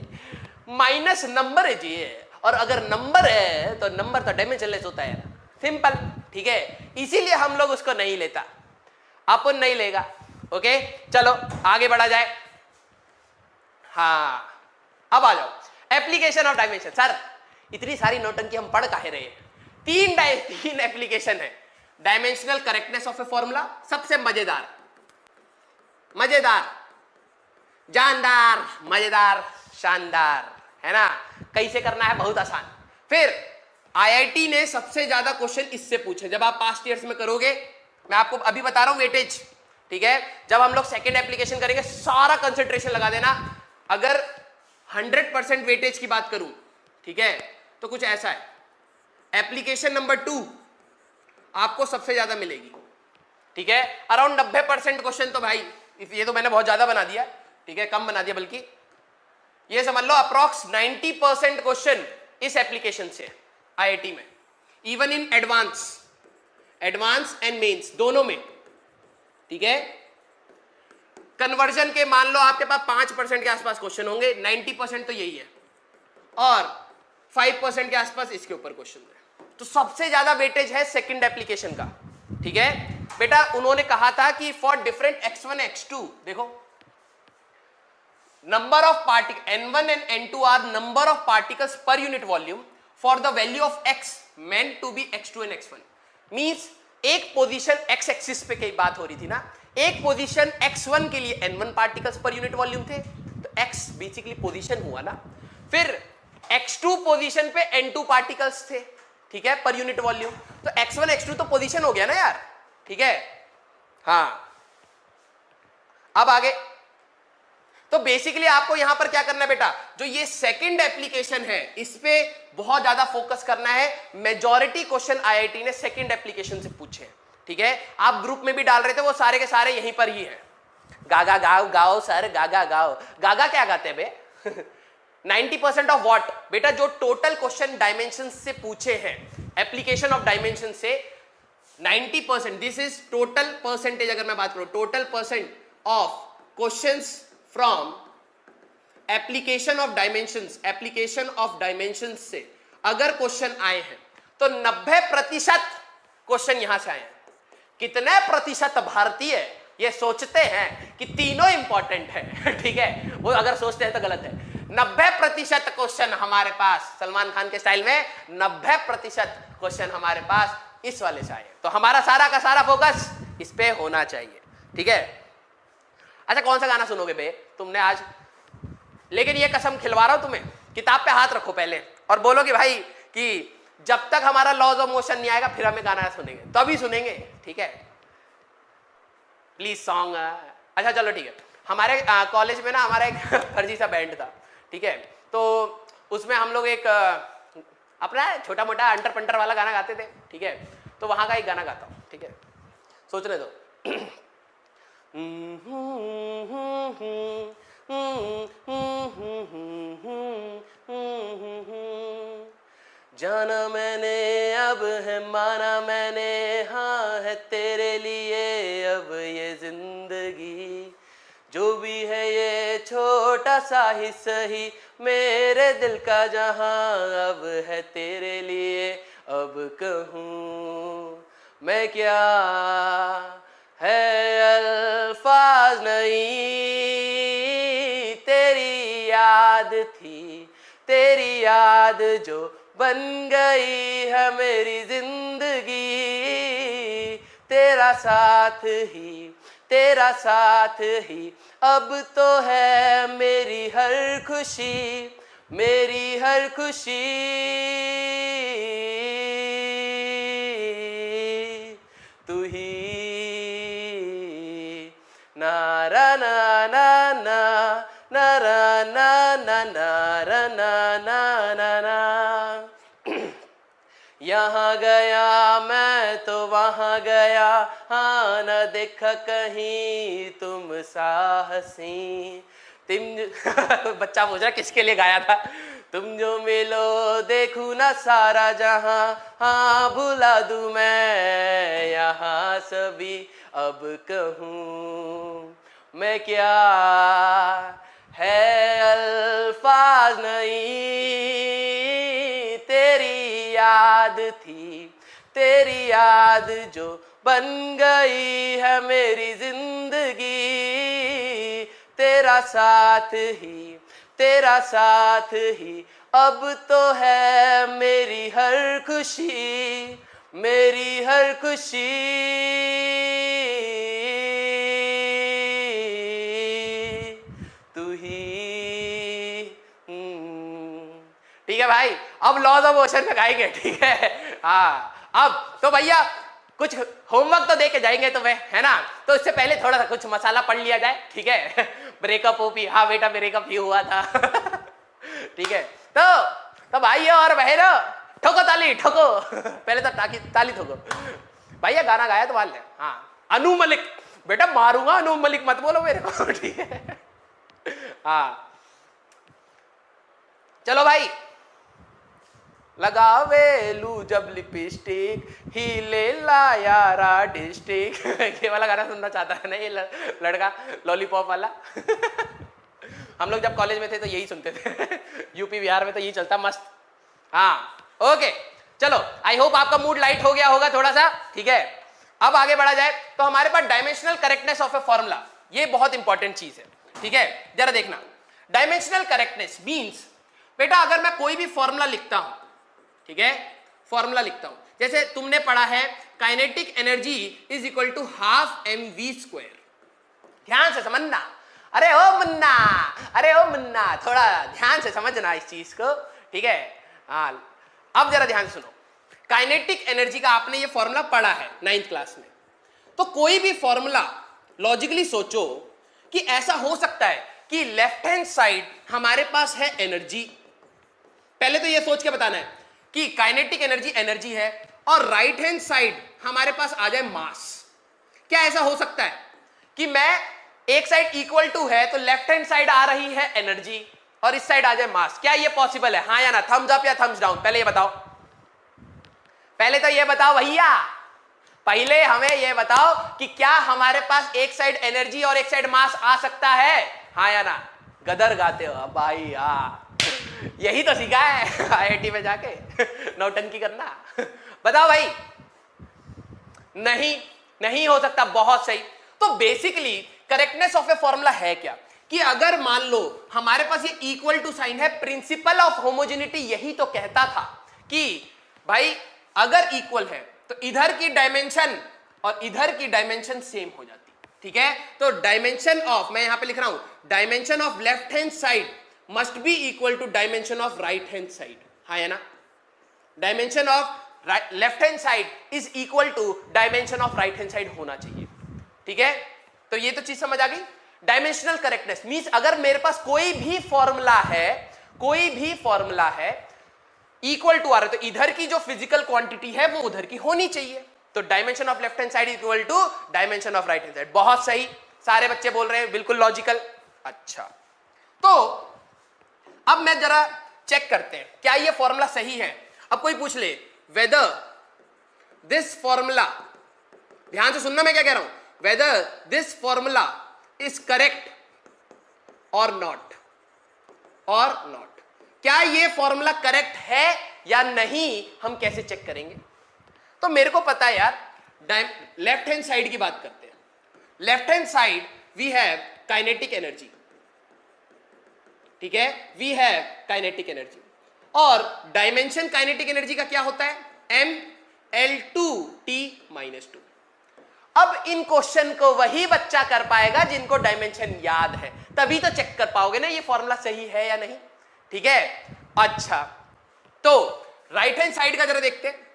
माइनस नंबर है जी, और अगर नंबर है तो नंबर तो डायमेंशनलेस होता है, सिंपल, ठीक है, इसीलिए हम लोग उसको नहीं लेता, अपन नहीं लेगा। ओके, चलो आगे बढ़ा जाए। हाँ, अब आ जाओ एप्लीकेशन ऑफ डायमेंशन। सर इतनी सारी नौटंकी हम पढ़ काहे रहे, तीन एप्लीकेशन है। Dimensional correctness of a formula, सबसे मजेदार, जानदार, मजेदार, शानदार, है ना, कैसे करना है, बहुत आसान। फिर आईआईटी ने सबसे ज्यादा क्वेश्चन इससे पूछे, जब आप पास्ट ईयर्स में करोगे, मैं आपको अभी बता रहा हूं वेटेज, ठीक है। जब हम लोग सेकेंड एप्लीकेशन करेंगे सारा कंसेंट्रेशन लगा देना। अगर 100% वेटेज की बात करूं, ठीक है, तो कुछ ऐसा है। एप्लीकेशन नंबर 2 आपको सबसे ज्यादा मिलेगी, ठीक है, अराउंड 90% क्वेश्चन। तो भाई ये तो मैंने बहुत ज्यादा बना दिया, ठीक है, कम बना दिया, बल्कि ये समझ लो अप्रॉक्स 90% क्वेश्चन इस एप्लीकेशन से आईआईटी में, even in advance and mains दोनों में, ठीक है। कन्वर्जन के मान लो आपके पास 5% के आसपास क्वेश्चन होंगे, 90% तो यही है, और 5% के आसपास इसके ऊपर क्वेश्चन है। तो सबसे ज्यादा वेटेज है सेकंड एप्लीकेशन का, ठीक है बेटा। उन्होंने कहा था कि फॉर डिफरेंट x1 x2, देखो number of particle n1 and n2 are number of particles per unit volume for the value of x meant to be x2 and x1। Means एक पोजीशन x एक्सिस पे कई बात हो रही थी ना, एक पोजीशन x1 के लिए n1 particles per unit volume थे, तो x बेसिकली पोजीशन हुआ ना। फिर x2 पोजीशन पे n2 पार्टिकल्स थे, ठीक है, पर यूनिट वॉल्यूम। तो x1 x2 तो पोजीशन हो गया ना यार, ठीक है। हाँ, अब आगे तो बेसिकली आपको यहां पर क्या करना है बेटा, जो ये सेकंड एप्लीकेशन है इस पे बहुत ज्यादा फोकस करना है। मेजॉरिटी क्वेश्चन आईआईटी ने सेकंड एप्लीकेशन से पूछे हैं, ठीक है। आप ग्रुप में भी डाल रहे थे, वो सारे के सारे यहीं पर ही है। गागा गाओ गाओ सर, गागा गाओ। गागा क्या गाते हैं बे? 90% ऑफ व्हाट बेटा, जो टोटल क्वेश्चन डायमेंशन से पूछे हैं, एप्लीकेशन ऑफ डायमेंशन से 90%, दिस इज टोटल परसेंटेज। अगर मैं बात करूं total percent of questions from application of dimension से अगर क्वेश्चन आए हैं तो 90% क्वेश्चन यहां से आए हैं। कितने प्रतिशत भारतीय ये सोचते हैं कि तीनों इंपॉर्टेंट है, ठीक है, वो अगर सोचते हैं तो गलत है। 90% क्वेश्चन हमारे पास, सलमान खान के स्टाइल में 90% क्वेश्चन हमारे पास इस वाले से आए। तो हमारा सारा का सारा फोकस इस पे होना चाहिए, ठीक है। अच्छा, कौन सा गाना सुनोगे बे तुमने आज? लेकिन ये कसम खिलवा रहा हूं तुम्हें, किताब पे हाथ रखो पहले और बोलो कि भाई कि जब तक हमारा लॉज ऑफ मोशन नहीं आएगा फिर हमें गाना सुनेंगे, तभी सुनेंगे, ठीक है। Please song. अच्छा चलो ठीक है। हमारे कॉलेज में ना हमारा एक फर्जी सा बैंड था, ठीक है, तो उसमें हम लोग एक अपना छोटा मोटा अंटर पंटर वाला गाना गाते थे, ठीक है। तो वहां का एक गाना गाता हूं, ठीक है, सोचने दो। जाना मैंने अब है, माना मैंने, हाँ है तेरे लिए अब ये जिंदगी। जो भी है ये छोटा सा ही सही, मेरे दिल का जहां अब है तेरे लिए। अब कहूँ मैं क्या, है अल्फाज नहीं, तेरी याद थी, तेरी याद जो बन गई है मेरी जिंदगी। तेरा साथ ही अब तो है मेरी हर खुशी, मेरी हर खुशी। तू ही ना रा ना ना ना ना रा ना ना ना रा ना ना ना ना। यहाँ गया मैं तो वहाँ गया, हाँ न देखा कहीं तुम साहसी। तुम बच्चा पूछ रहा किसके लिए गाया था? तुम जो मिलो देखूं ना सारा जहां, हाँ भुला दूं मैं यहाँ सभी। अब कहूँ मैं क्या, है अल्फाज नहीं, तेरी याद थी, तेरी याद जो बन गई है मेरी जिंदगी। तेरा साथ ही अब तो है मेरी हर खुशी, मेरी हर खुशी। तू ही। ठीक है भाई, अब लॉज ऑफ मोशन में गाएंगे, ठीक है। हाँ, अब तो भैया कुछ होमवर्क तो दे के जाएंगे तो वे, है ना, तो इससे पहले थोड़ा सा कुछ मसाला पढ़ लिया जाए, ठीक है। ब्रेकअप ओपी, हाँ बेटा ब्रेकअप ही हुआ था। ठीक है, तो भाइयों और बहनों, ठोको ताली ठोको। पहले तो ताली ठोको। भैया गाना गाया तो वाल, हाँ अनु मलिक, बेटा मारूंगा अनु मलिक मत बोलो मेरे को, ठीक है। हाँ चलो भाई, लगावे लू जब लिपस्टिक ही ले ला यारा डिस्ट्रिक्ट। ये वाला गाना सुनना चाहता है ना ये लड़का, लॉलीपॉप वाला। हम लोग जब कॉलेज में थे तो यही सुनते थे। यूपी बिहार में तो यही चलता मस्त। हाँ ओके चलो, आई होप आपका मूड लाइट हो गया होगा थोड़ा सा, ठीक है। अब आगे बढ़ा जाए तो हमारे पास dimensional correctness of a formula, ये बहुत इंपॉर्टेंट चीज है, ठीक है। जरा देखना, डायमेंशनल करेक्टनेस मींस बेटा अगर मैं कोई भी फॉर्मूला लिखता हूं, ठीक है, फॉर्मूला लिखता हूं, जैसे तुमने पढ़ा है kinetic energy is equal to half mv²। ध्यान से समझना, अरे ओ मुन्ना, अरे ओ मुन्ना, थोड़ा ध्यान से समझना इस चीज को, ठीक है। हाँ अब जरा ध्यान सुनो, काइनेटिक एनर्जी का आपने ये फॉर्मूला पढ़ा है 9th क्लास में। तो कोई भी फॉर्मूला लॉजिकली सोचो कि ऐसा हो सकता है कि लेफ्ट हैंड साइड हमारे पास है एनर्जी, पहले तो ये सोच के बताना है कि काइनेटिक एनर्जी एनर्जी है, और राइट हैंड साइड हमारे पास आ जाए मास। क्या ऐसा हो सकता है कि मैं एक साइड इक्वल टू है तो लेफ्ट हैंड साइड आ रही है एनर्जी और इस साइड आ जाए मास? क्या ये पॉसिबल है, हाँ या ना? थम्स अप या थम्स डाउन, पहले ये बताओ, पहले तो ये बताओ भैया, पहले हमें ये बताओ कि क्या हमारे पास एक साइड एनर्जी और एक साइड मास आ सकता है, हाँ या ना? गदर गाते हो भाई, यही तो सीखा है आईआईटी में जाके नौटंकी करना। बताओ भाई, नहीं नहीं हो सकता, बहुत सही। तो basically correctness of a formula है क्या कि अगर मान लो हमारे पास ये इक्वल टू साइन है, प्रिंसिपल ऑफ होमोजेनिटी यही तो कहता था कि भाई अगर इक्वल है तो इधर की डायमेंशन और इधर की डायमेंशन सेम हो जाती, ठीक है। तो डायमेंशन ऑफ, मैं यहां पे लिख रहा हूं, dimension of left hand side must be equal to dimension of right hand side, हाँ है ना? Dimension of left hand side is equal to dimension of right hand side होना चाहिए, ठीक है। तो ये तो चीज समझ आ गई। डायमेंशनल करेक्टनेस मींस अगर मेरे पास कोई भी फॉर्मूला है, कोई भी फॉर्मूला है इक्वल टू आ रहा है तो इधर की जो फिजिकल क्वांटिटी है वो उधर की होनी चाहिए। तो dimension of left hand side equal to dimension of right hand side. बहुत सही, सारे बच्चे बोल रहे हैं, बिल्कुल लॉजिकल। अच्छा, तो अब मैं जरा चेक करते हैं क्या ये फॉर्मूला सही है। अब कोई पूछ ले वेदर दिस फॉर्मूला, ध्यान से सुनना मैं क्या कह रहा हूं, whether this formula is correct और नॉट, और नॉट। क्या ये फॉर्मूला करेक्ट है या नहीं, हम कैसे चेक करेंगे? तो मेरे को पता है यार, लेफ्ट हैंड साइड की बात करते हैं। Left hand side we have kinetic energy, ठीक है, वी हैव काइनेटिक एनर्जी, और डायमेंशन काइनेटिक एनर्जी का क्या होता है, mL2T-2। अब इन क्वेश्चन को वही बच्चा कर पाएगा जिनको डायमेंशन याद है, तभी तो चेक कर पाओगे ना ये फॉर्मूला सही है या नहीं, ठीक है। अच्छा, तो राइट हैंड साइड का जरा देखते हैं।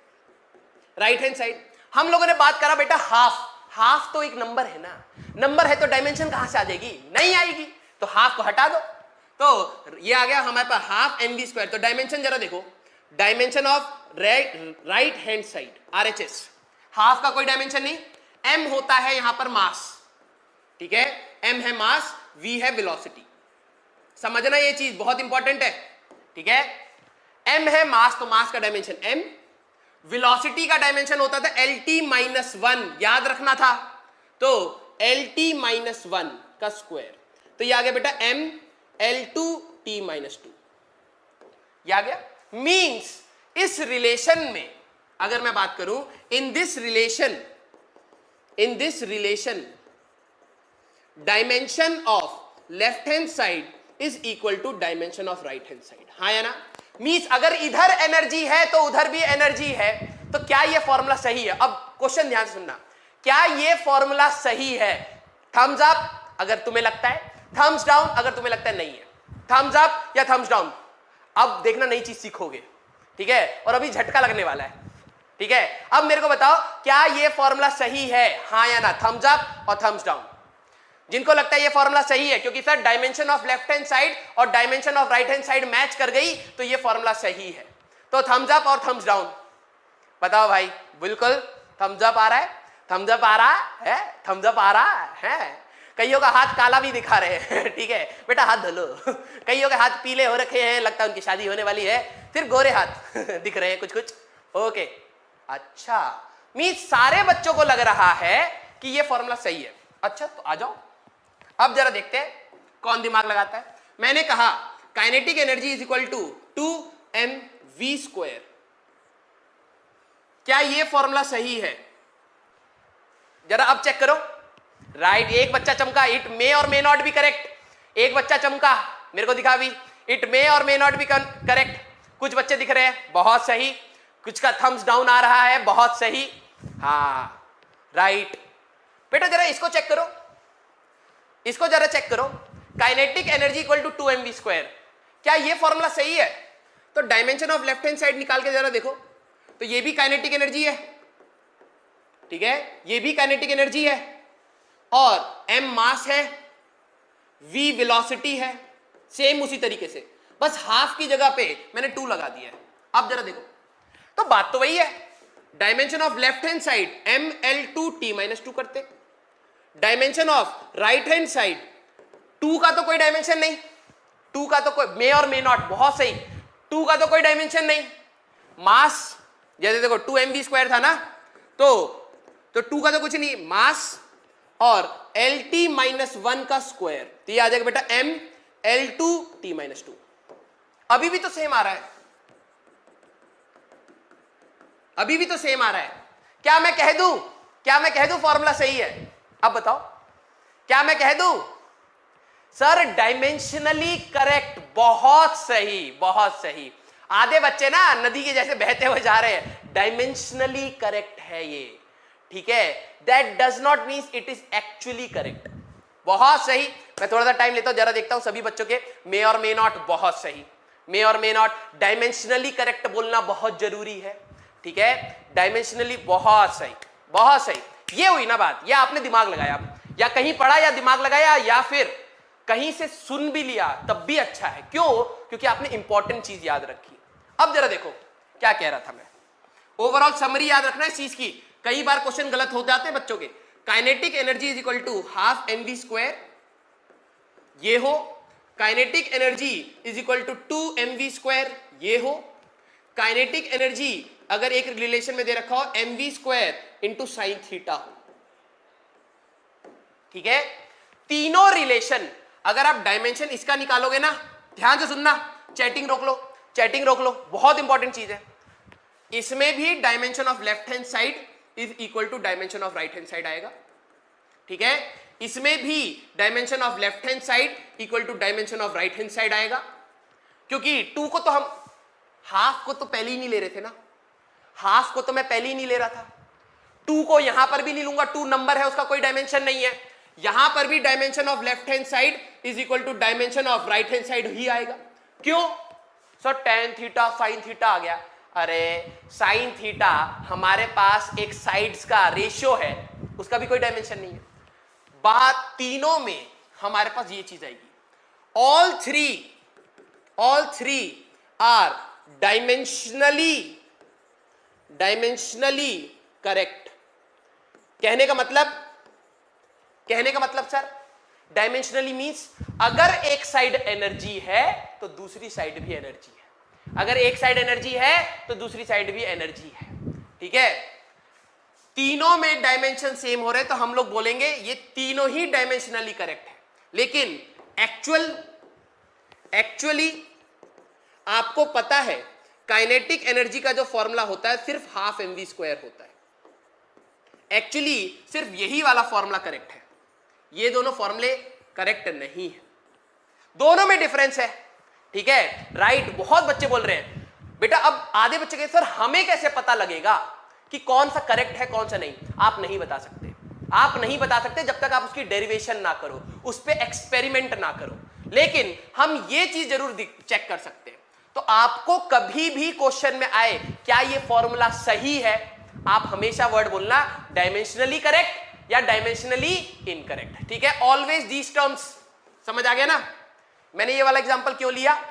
राइट हैंड साइड हम लोगों ने बात करा बेटा हाफ, हाफ तो एक नंबर है ना, नंबर है तो डायमेंशन कहां से आ जाएगी, नहीं आएगी, तो हाफ को हटा दो, तो ये आ गया हमारे पास हाफ mv²। तो डायमेंशन जरा देखो, dimension of right hand side RHS, half का कोई डायमेंशन नहीं, m होता है यहां पर मास, ठीक है, m है मास, v है वेलोसिटी। समझना ये चीज बहुत इंपॉर्टेंट है, ठीक है। m है मास, तो मास का डायमेंशन m, वेलोसिटी का डायमेंशन होता था LT-1, याद रखना था, तो LT-1 का स्क्वायर, तो ये आ गया बेटा mL2T-2, ये आ गया। मींस इस रिलेशन में अगर मैं बात करूं, in this relation dimension of left hand side is equal to dimension of right hand side, हाँ या ना? मींस अगर इधर एनर्जी है तो उधर भी एनर्जी है, तो क्या ये फॉर्मूला सही है? अब क्वेश्चन ध्यान से सुनना, क्या ये फॉर्मूला सही है? थम्स अप अगर तुम्हें लगता है, थम्स डाउन अगर तुम्हें लगता है नहीं है। थम्स अप या थम्स डाउन, अब देखना नई चीज सीखोगे, ठीक है, और अभी झटका लगने वाला है। ठीक है, अब मेरे को बताओ क्या ये फॉर्मूला सही है, हाँ या ना, थम्स अप और थम्स डाउन। जिनको लगता है ये फॉर्मूला सही है, क्योंकि sir dimension of left hand side और dimension of right hand side match कर गई, तो ये फॉर्मूला सही है, तो थम्स अप और थम्स डाउन। बताओ भाई, बिल्कुल थम्स अप आ रहा है, थम्स अप आ रहा है, थम्स अप आ रहा है। कईयों का हाथ काला भी दिखा रहे हैं, ठीक है बेटा हाथ धो लो। कईयों के हाथ पीले हो रखे हैं, लगता है उनकी शादी होने वाली है, फिर गोरे हाथ दिख रहे हैं कुछ कुछ। ओके, अच्छा, मींस सारे बच्चों को लग रहा है कि ये फॉर्मूला सही है। अच्छा, तो आ जाओ, अब जरा देखते हैं कौन दिमाग लगाता है। मैंने कहा kinetic energy is equal to 2mv²। क्या ये फॉर्मूला सही है? जरा अब चेक करो। राइट, एक बच्चा चमका, इट मे और मे नॉट बी करेक्ट। एक बच्चा चमका, मेरे को दिखा भी, इट मे और मे नॉट बी करेक्ट। कुछ बच्चे दिख रहे हैं, बहुत सही। कुछ का थम्स डाउन आ रहा है, बहुत सही। हाँ राइट बेटा, जरा इसको चेक करो, इसको जरा चेक करो। Kinetic energy equal to 2mv², क्या ये फॉर्मूला सही है? तो dimension of left hand side निकाल के जरा देखो, तो ये भी काइनेटिक एनर्जी है, ठीक है, ये भी काइनेटिक एनर्जी है, और m मास है, v वेलोसिटी है, सेम उसी तरीके से, बस हाफ की जगह पे मैंने 2 लगा दिया है। अब जरा देखो, तो बात तो वही है। Dimension of left hand side ml2t-2 करते, dimension of right hand side 2 का तो कोई डायमेंशन नहीं, 2 का तो कोई, मे और मे नॉट, बहुत सही, 2 का तो कोई डायमेंशन नहीं। मास जैसे देखो 2mv² था ना, तो 2 का तो कुछ नहीं, मास और LT-1 का स्क्वायर, तो ये आ जाएगा बेटा ml2t-2। अभी भी तो सेम आ रहा है, अभी भी तो सेम आ रहा है। क्या मैं कह दूं, क्या मैं कह दूं फॉर्मूला सही है? अब बताओ, क्या मैं कह दूं? सर डायमेंशनली करेक्ट, बहुत सही, बहुत सही। आधे बच्चे ना नदी के जैसे बहते हुए जा रहे हैं, डायमेंशनली करेक्ट है ये, ठीक है, that does not mean it is actually correct. बहुत सही। मैं थोड़ा सा टाइम लेता हूं, जरा देखता हूं सभी बच्चों के मे और मे नॉट, बहुत सही, मे और मे नॉट। डायमेंशनली करेक्ट बोलना बहुत जरूरी है, ठीक है, डायमेंशनली, बहुत सही, बहुत सही। ये हुई ना बात, या आपने दिमाग लगाया, या कहीं पढ़ा या दिमाग लगाया, या फिर कहीं से सुन भी लिया, तब भी अच्छा है। क्यों? क्योंकि आपने इंपॉर्टेंट चीज याद रखी। अब जरा देखो क्या कह रहा था मैं, ओवरऑल समरी याद रखना इस चीज की। कई बार क्वेश्चन गलत हो जाते हैं बच्चों के। Kinetic energy is equal to half mv², ये हो। Kinetic energy is equal to 2mv², ये हो। काइनेटिक एनर्जी अगर एक रिलेशन में दे रखा हो mv² इंटू साइन थीटा हो, ठीक है। तीनों रिलेशन अगर आप डायमेंशन इसका निकालोगे ना, ध्यान से सुनना, चैटिंग रोक लो, चैटिंग रोक लो, बहुत इंपॉर्टेंट चीज है। इसमें भी dimension of left hand side is equal to dimension of right hand side आएगा, ठीक है। इसमें भी dimension of left hand side equal to dimension of right hand side आएगा, क्योंकि 2 को तो हम हाफ को तो पहले ही नहीं ले रहे थे ना, हाफ को तो मैं पहले ही नहीं ले रहा था। 2 को यहां पर भी नहीं लूंगा, 2 नंबर है, उसका कोई डायमेंशन नहीं है। यहां पर भी dimension of left hand side is equal to dimension of right hand side ही आएगा। क्यों sir? Tan theta sine theta आ गया। अरे साइन थीटा हमारे पास एक साइड्स का रेशियो है, उसका भी कोई डायमेंशन नहीं है। बात तीनों में हमारे पास ये चीज आएगी, all three are dimensionally correct. कहने का मतलब सर, डायमेंशनली मींस अगर एक साइड एनर्जी है तो दूसरी साइड भी एनर्जी है, अगर एक साइड एनर्जी है तो दूसरी साइड भी एनर्जी है, ठीक है। तीनों में डायमेंशन सेम हो रहे तो हम लोग बोलेंगे ये तीनों ही डायमेंशनली करेक्ट है। लेकिन एक्चुअली आपको पता है काइनेटिक एनर्जी का जो फॉर्मूला होता है सिर्फ हाफ mv² होता है। एक्चुअली सिर्फ यही वाला फॉर्मूला करेक्ट है, ये दोनों फॉर्मूले करेक्ट नहीं है, दोनों में डिफरेंस है, ठीक है। राइट, बहुत बच्चे बोल रहे हैं बेटा, अब आधे बच्चे कहे सर हमें कैसे पता लगेगा कि कौन सा करेक्ट है कौन सा नहीं? आप नहीं बता सकते, आप नहीं बता सकते जब तक आप उसकी डेरिवेशन ना करो, उस पर एक्सपेरिमेंट ना करो। लेकिन हम ये चीज जरूर चेक कर सकते हैं, तो आपको कभी भी क्वेश्चन में आए क्या ये फॉर्मूला सही है, आप हमेशा वर्ड बोलना डायमेंशनली करेक्ट या डायमेंशनली इनकरेक्ट। ठीक है, ऑलवेज दीज टर्म्स। समझ आ गया ना? मैंने ये वाला एग्जांपल क्यों लिया?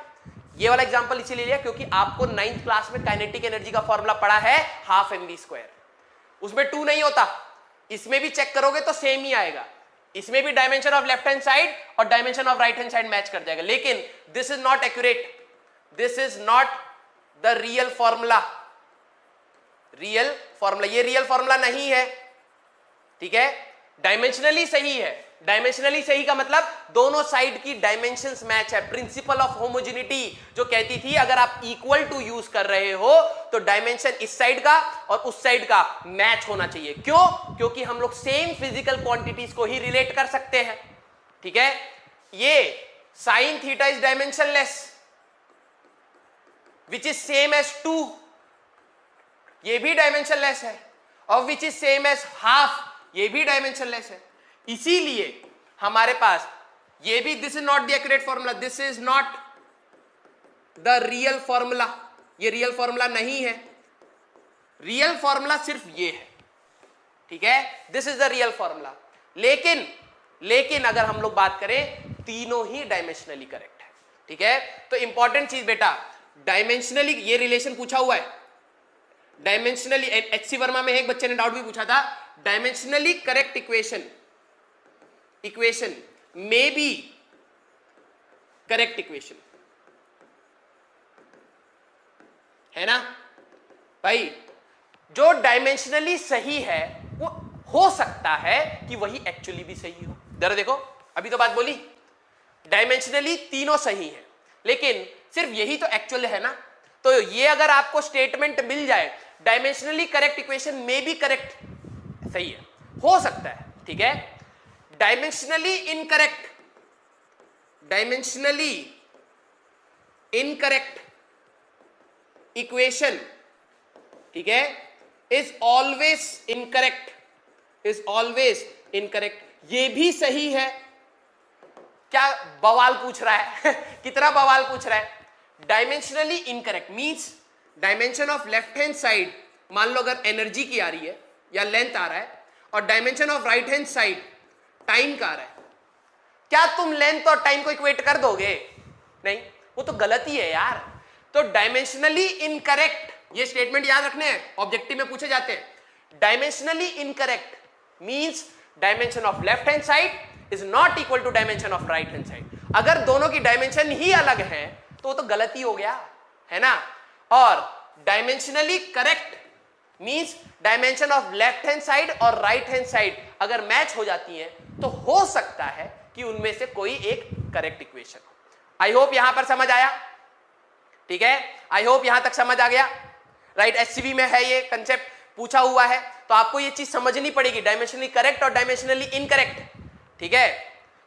ये वाला एग्जांपल इसीलिए लिया क्योंकि आपको 9th क्लास में काइनेटिक एनर्जी का फॉर्मूला पढ़ा है हाफ mv²। उसमें 2 नहीं होता, इसमें भी चेक करोगे तो सेम ही आएगा। इसमें भी dimension of left hand side और dimension of right hand side match कर जाएगा, लेकिन this is not accurate, this is not the real formula. Real formula, ये रियल फॉर्मूला नहीं है। ठीक है, डायमेंशनली सही है। डायमेंशनली सही का मतलब दोनों साइड की डायमेंशंस मैच है। प्रिंसिपल ऑफ होमोजेनिटी जो कहती थी अगर आप इक्वल टू यूज कर रहे हो तो डायमेंशन इस साइड का और उस साइड का मैच होना चाहिए। क्यों? क्योंकि हम लोग सेम फिजिकल क्वांटिटीज को ही रिलेट कर सकते हैं। ठीक है, ये sine theta is dimensionless which is same as 2, ये भी डायमेंशनलेस है, और which is same as half, ये भी डायमेंशनलेस है। इसीलिए हमारे पास ये भी, this is not the accurate formula, this is not the real formula, ये रियल फॉर्मूला नहीं है। रियल फॉर्मूला सिर्फ ये है। ठीक है, this is the real formula. लेकिन अगर हम लोग बात करें तीनों ही डायमेंशनली करेक्ट है। ठीक है, तो इंपॉर्टेंट चीज बेटा, डायमेंशनली ये रिलेशन पूछा हुआ है। डायमेंशनली, एचसी वर्मा में एक बच्चे ने डाउट भी पूछा था, dimensionally correct equation may be correct equation, है ना भाई? जो डायमेंशनली सही है वो हो सकता है कि वही एक्चुअली भी सही हो। जरा देखो, अभी तो बात बोली डायमेंशनली तीनों सही है, लेकिन सिर्फ यही तो एक्चुअल है ना। तो ये अगर आपको स्टेटमेंट मिल जाए डायमेंशनली करेक्ट इक्वेशन में भी करेक्ट, सही है, हो सकता है। ठीक है, डायमेंशनली इनकरेक्ट इक्वेशन, ठीक है, इज ऑलवेज इनकरेक्ट, ये भी सही है। क्या बवाल पूछ रहा है? कितना बवाल पूछ रहा है? Dimensionally incorrect means dimension of left hand side, मान लो अगर एनर्जी की आ रही है या लेंथ आ रहा है, और dimension of right hand side time का आ रहा है, क्या तुम लेंथ और टाइम को इक्वेट कर दोगे? नहीं, वो तो गलत ही है यार। तो डायमेंशनली इनकरेक्ट, ये स्टेटमेंट याद रखने हैं, ऑब्जेक्टिव में पूछे जाते हैं। Dimensionally incorrect means dimension of left hand side is not equal to dimension of right hand side. अगर दोनों की डायमेंशन ही अलग है तो वो तो गलत ही हो गया, है ना? और dimensionally correct means dimension of left hand side और राइट हैंड साइड अगर मैच हो जाती है तो हो सकता है कि उनमें से कोई एक करेक्ट इक्वेशन हो। आई होप यहां पर समझ आया। ठीक है, आई होप यहां तक समझ आ गया। राइट, एचसीवी में है ये कंसेप्ट पूछा हुआ है, तो आपको ये चीज समझनी पड़ेगी, डायमेंशनली करेक्ट और डायमेंशनली इनकरेक्ट। ठीक है,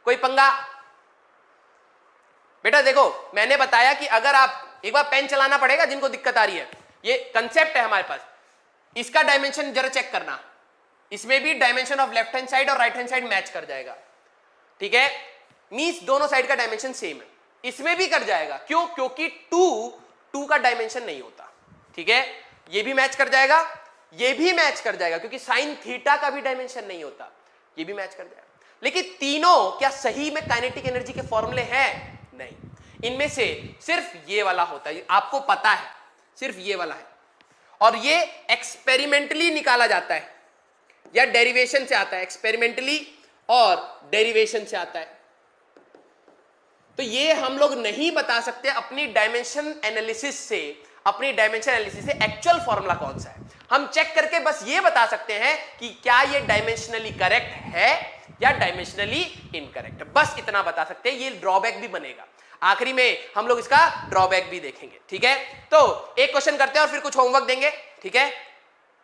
कोई पंगा? बेटा देखो, मैंने बताया कि अगर आप एक बार पेन चलाना पड़ेगा जिनको दिक्कत आ रही है, ये कंसेप्ट है हमारे पास, इसका डायमेंशन जरा चेक करना, इसमें भी dimension of left hand side और राइट हैंड साइड मैच कर जाएगा। ठीक है, मींस दोनों साइड का डायमेंशन सेम है, इसमें भी कर जाएगा। क्यों? क्योंकि टू का डायमेंशन नहीं होता। ठीक है, ये भी मैच कर जाएगा, ये भी मैच कर जाएगा, क्योंकि साइन थीटा का भी डायमेंशन नहीं होता, ये भी मैच कर जाएगा। लेकिन तीनों क्या सही में काइनेटिक एनर्जी के फॉर्मूले हैं? नहीं, इनमें से सिर्फ ये वाला होता है, आपको पता है, सिर्फ ये वाला है, और ये एक्सपेरिमेंटली निकाला जाता है या डेरिवेशन से आता है, एक्सपेरिमेंटली और डेरिवेशन से आता है। तो ये हम लोग नहीं बता सकते अपनी डायमेंशन एनालिसिस से एक्चुअल फॉर्मूला कौन सा है। हम चेक करके बस ये बता सकते हैं कि क्या ये डायमेंशनली करेक्ट है या डायमेंशनली इनकरेक्ट, बस इतना बता सकते हैं। ये ड्रॉबैक भी बनेगा, आखिरी में हम लोग इसका ड्रॉबैक भी देखेंगे। ठीक है, तो एक क्वेश्चन करते हैं और फिर कुछ होमवर्क देंगे। ठीक है,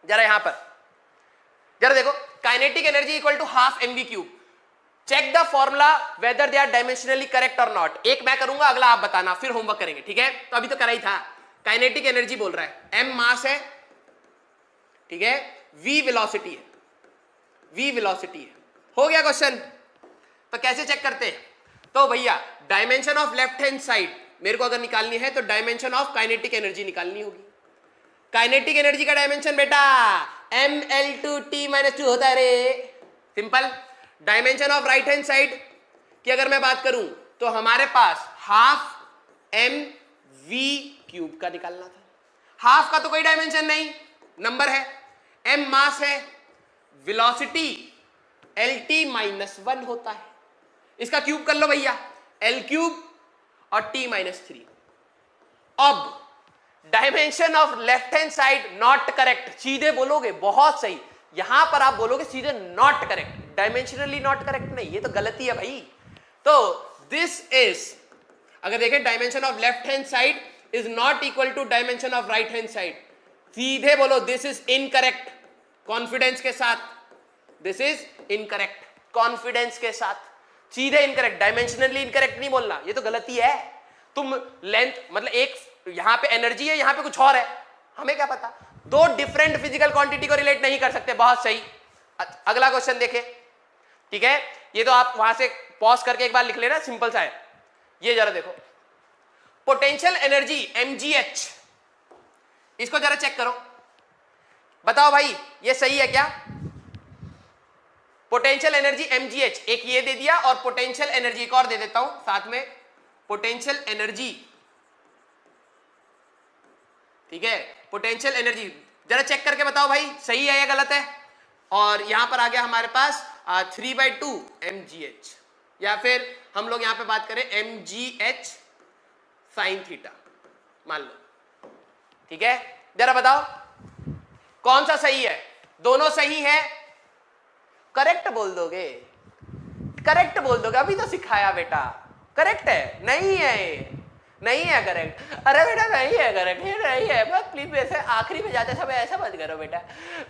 जरा यहां पर जरा देखो, kinetic energy equal to half mv³, check the formula whether they are dimensionally correct और नॉट। एक मैं करूंगा, अगला आप बताना, फिर होमवर्क करेंगे। ठीक है, तो अभी तो करा ही था। काइनेटिक एनर्जी बोल रहा है, m मास है, ठीक है, v वेलोसिटी है, हो गया क्वेश्चन। तो कैसे चेक करते हैं? तो भैया dimension of left hand side मेरे को अगर निकालनी है तो डायमेंशन ऑफ काइनेटिक एनर्जी निकालनी होगी। काइनेटिक एनर्जी का डायमेंशन बेटा ml2t-2 होता है रे, simple. Dimension of right hand side की अगर मैं बात करूं तो हमारे पास हाफ mv³ का निकालना था। हाफ का तो कोई डायमेंशन नहीं, नंबर है, m मास है, वेलोसिटी lt-1 होता है, इसका क्यूब कर लो भैया, l³ और t-3। अब dimension of left hand side not correct, सीधे बोलोगे बहुत सही, यहां पर आप बोलोगे सीधे not correct, dimensionally not correct नहीं, ये तो गलती है भाई। तो दिस इज, अगर देखें dimension of left hand side is not equal to dimension of right hand side, सीधे बोलो दिस इज इनकरेक्ट, कॉन्फिडेंस के साथ, दिस इज इनकरेक्ट, कॉन्फिडेंस के साथ, सीधे इनकरेक्ट, डायमेंशनली इनकरेक्ट नहीं बोलना, ये तो गलती है। तुम लेंथ मतलब एक यहां पे एनर्जी है, यहां पे कुछ और है, हमें क्या पता, दो डिफरेंट फिजिकल क्वांटिटी को रिलेट नहीं कर सकते, बहुत सही। अगला क्वेश्चन देखें, ठीक है, ये तो आप वहां से पॉज करके एक बार लिख लेना, सिंपल सा है। ये जरा देखो, पोटेंशियल एनर्जी mgh, इसको जरा चेक करो, बताओ भाई ये सही है क्या? पोटेंशियल एनर्जी mgh, एक ये दे दिया और पोटेंशियल एनर्जी एक और दे देता हूं साथ में, पोटेंशियल एनर्जी, ठीक है, पोटेंशियल एनर्जी जरा चेक करके बताओ भाई सही है या गलत है। और यहां पर आ गया हमारे पास 3/2 mgh, या फिर हम लोग यहां पे बात करें mgh sin थीटा मान लो, ठीक है, जरा बताओ कौन सा सही है? दोनों सही है, करेक्ट बोल दोगे, करेक्ट बोल दोगे, अभी तो सिखाया बेटा, करेक्ट है, नहीं है, नहीं है करेक्ट, अरे बेटा नहीं है करेक्ट, ये नहीं है, बस प्लीज वैसे आखिरी में जाते समय ऐसा मत करो बेटा,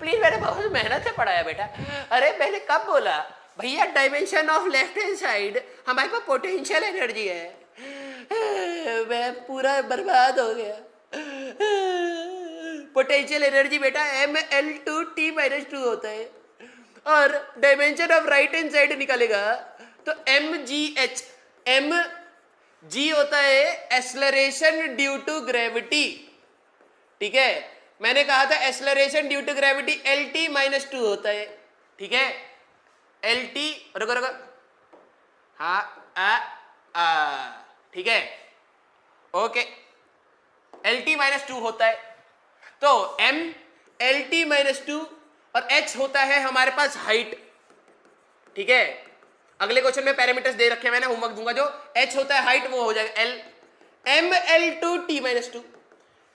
प्लीज, मैंने बहुत मेहनत से पढ़ाया बेटा। अरे मैंने कब बोला भैया dimension of left hand side हमारे पास पोटेंशियल एनर्जी है, मैं पूरा बर्बाद हो गया। पोटेंशियल एनर्जी बेटा ml2t-2 होता है, और dimension of right hand side निकालेगा तो mgh, mg होता है एक्सेलरेशन ड्यू टू ग्रेविटी, ठीक है, मैंने कहा था acceleration due to gravity lt-2 होता है, ठीक है, lt, रुको रुको, हाँ ठीक है, ओके, lt-2 होता है, तो m lt-2 और h होता है हमारे पास हाइट, ठीक है, अगले क्वेश्चन में पैरामीटर्स दे रखे हैं मैंने, होमवर्क दूंगा, जो h होता है हाइट वो हो जाएगा l, ml2t-2,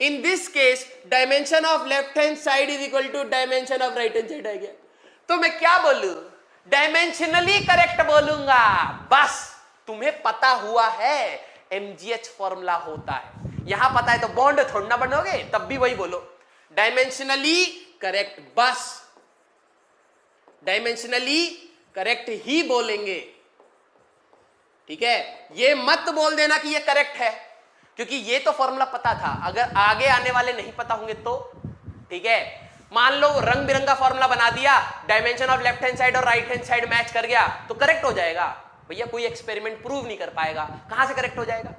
in this case dimension of left hand side is equal to dimension of right hand side आ गया, तो मैं क्या बोलूं, डायमेंशनली करेक्ट बोलूंगा, बस तुम्हें पता हुआ है mgh फॉर्मूला होता है, यहां पता है तो बॉन्ड थोड़ा ना बनोगे, तब भी वही बोलो, डायमेंशनली करेक्ट, बस डायमेंशनली करेक्ट ही बोलेंगे, ठीक है, ये मत बोल देना कि ये करेक्ट है, क्योंकि ये तो फॉर्मूला पता था, अगर आगे आने वाले नहीं पता होंगे तो, ठीक है, मान लो रंग बिरंगा फॉर्मूला बना दिया, dimension of left hand side और राइट हैंड साइड मैच कर गया तो करेक्ट हो जाएगा, भैया कोई एक्सपेरिमेंट प्रूव नहीं कर पाएगा, कहां से करेक्ट हो जाएगा,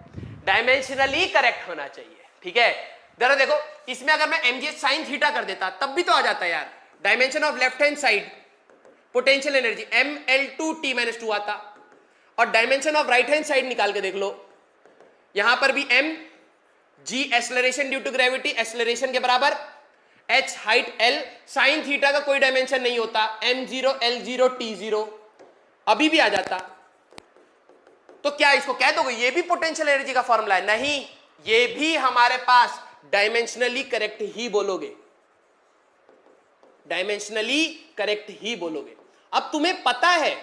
डायमेंशनली करेक्ट होना चाहिए, ठीक है। जरा देखो इसमें अगर मैं mgh sin थीटा कर देता तब भी तो आ जाता यार, dimension of left hand side potential energy ml2t-2 आता, और dimension of right hand side निकाल के देख लो, यहां पर भी m, g acceleration due to gravity, acceleration के बराबर, h height l, sin theta का कोई डायमेंशन नहीं होता, m0 l0 t0, अभी भी आ जाता, तो क्या इसको कह दोगे ये भी पोटेंशियल एनर्जी का फॉर्मूला है? नहीं, ये भी हमारे पास डायमेंशनली करेक्ट ही बोलोगे, डायमेंशनली करेक्ट ही बोलोगे। अब तुम्हें पता है,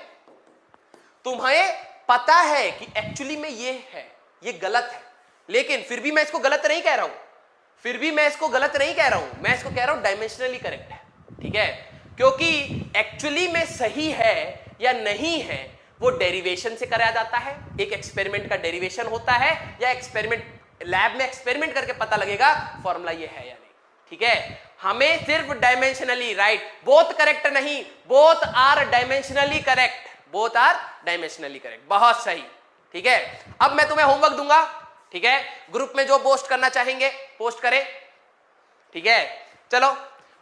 तुम्हें पता है कि एक्चुअली में ये है, ये गलत है, लेकिन फिर भी मैं इसको गलत नहीं कह रहा हूं, फिर भी मैं इसको गलत नहीं कह रहा हूं, मैं इसको कह रहा हूं डायमेंशनली करेक्ट है, ठीक है, क्योंकि एक्चुअली में सही है या नहीं है वो डेरिवेशन से कराया जाता है, एक एक्सपेरिमेंट का डेरिवेशन होता है, या एक्सपेरिमेंट लैब में एक्सपेरिमेंट करके पता लगेगा फॉर्मूला ये है या नहीं, ठीक है। हमें सिर्फ डायमेंशनली राइट, बोथ करेक्ट नहीं, both are dimensionally correct, both are dimensionally correct, बहुत सही, ठीक है। अब मैं तुम्हें होमवर्क दूंगा, ठीक है, ग्रुप में जो पोस्ट करना चाहेंगे पोस्ट करें, ठीक है। चलो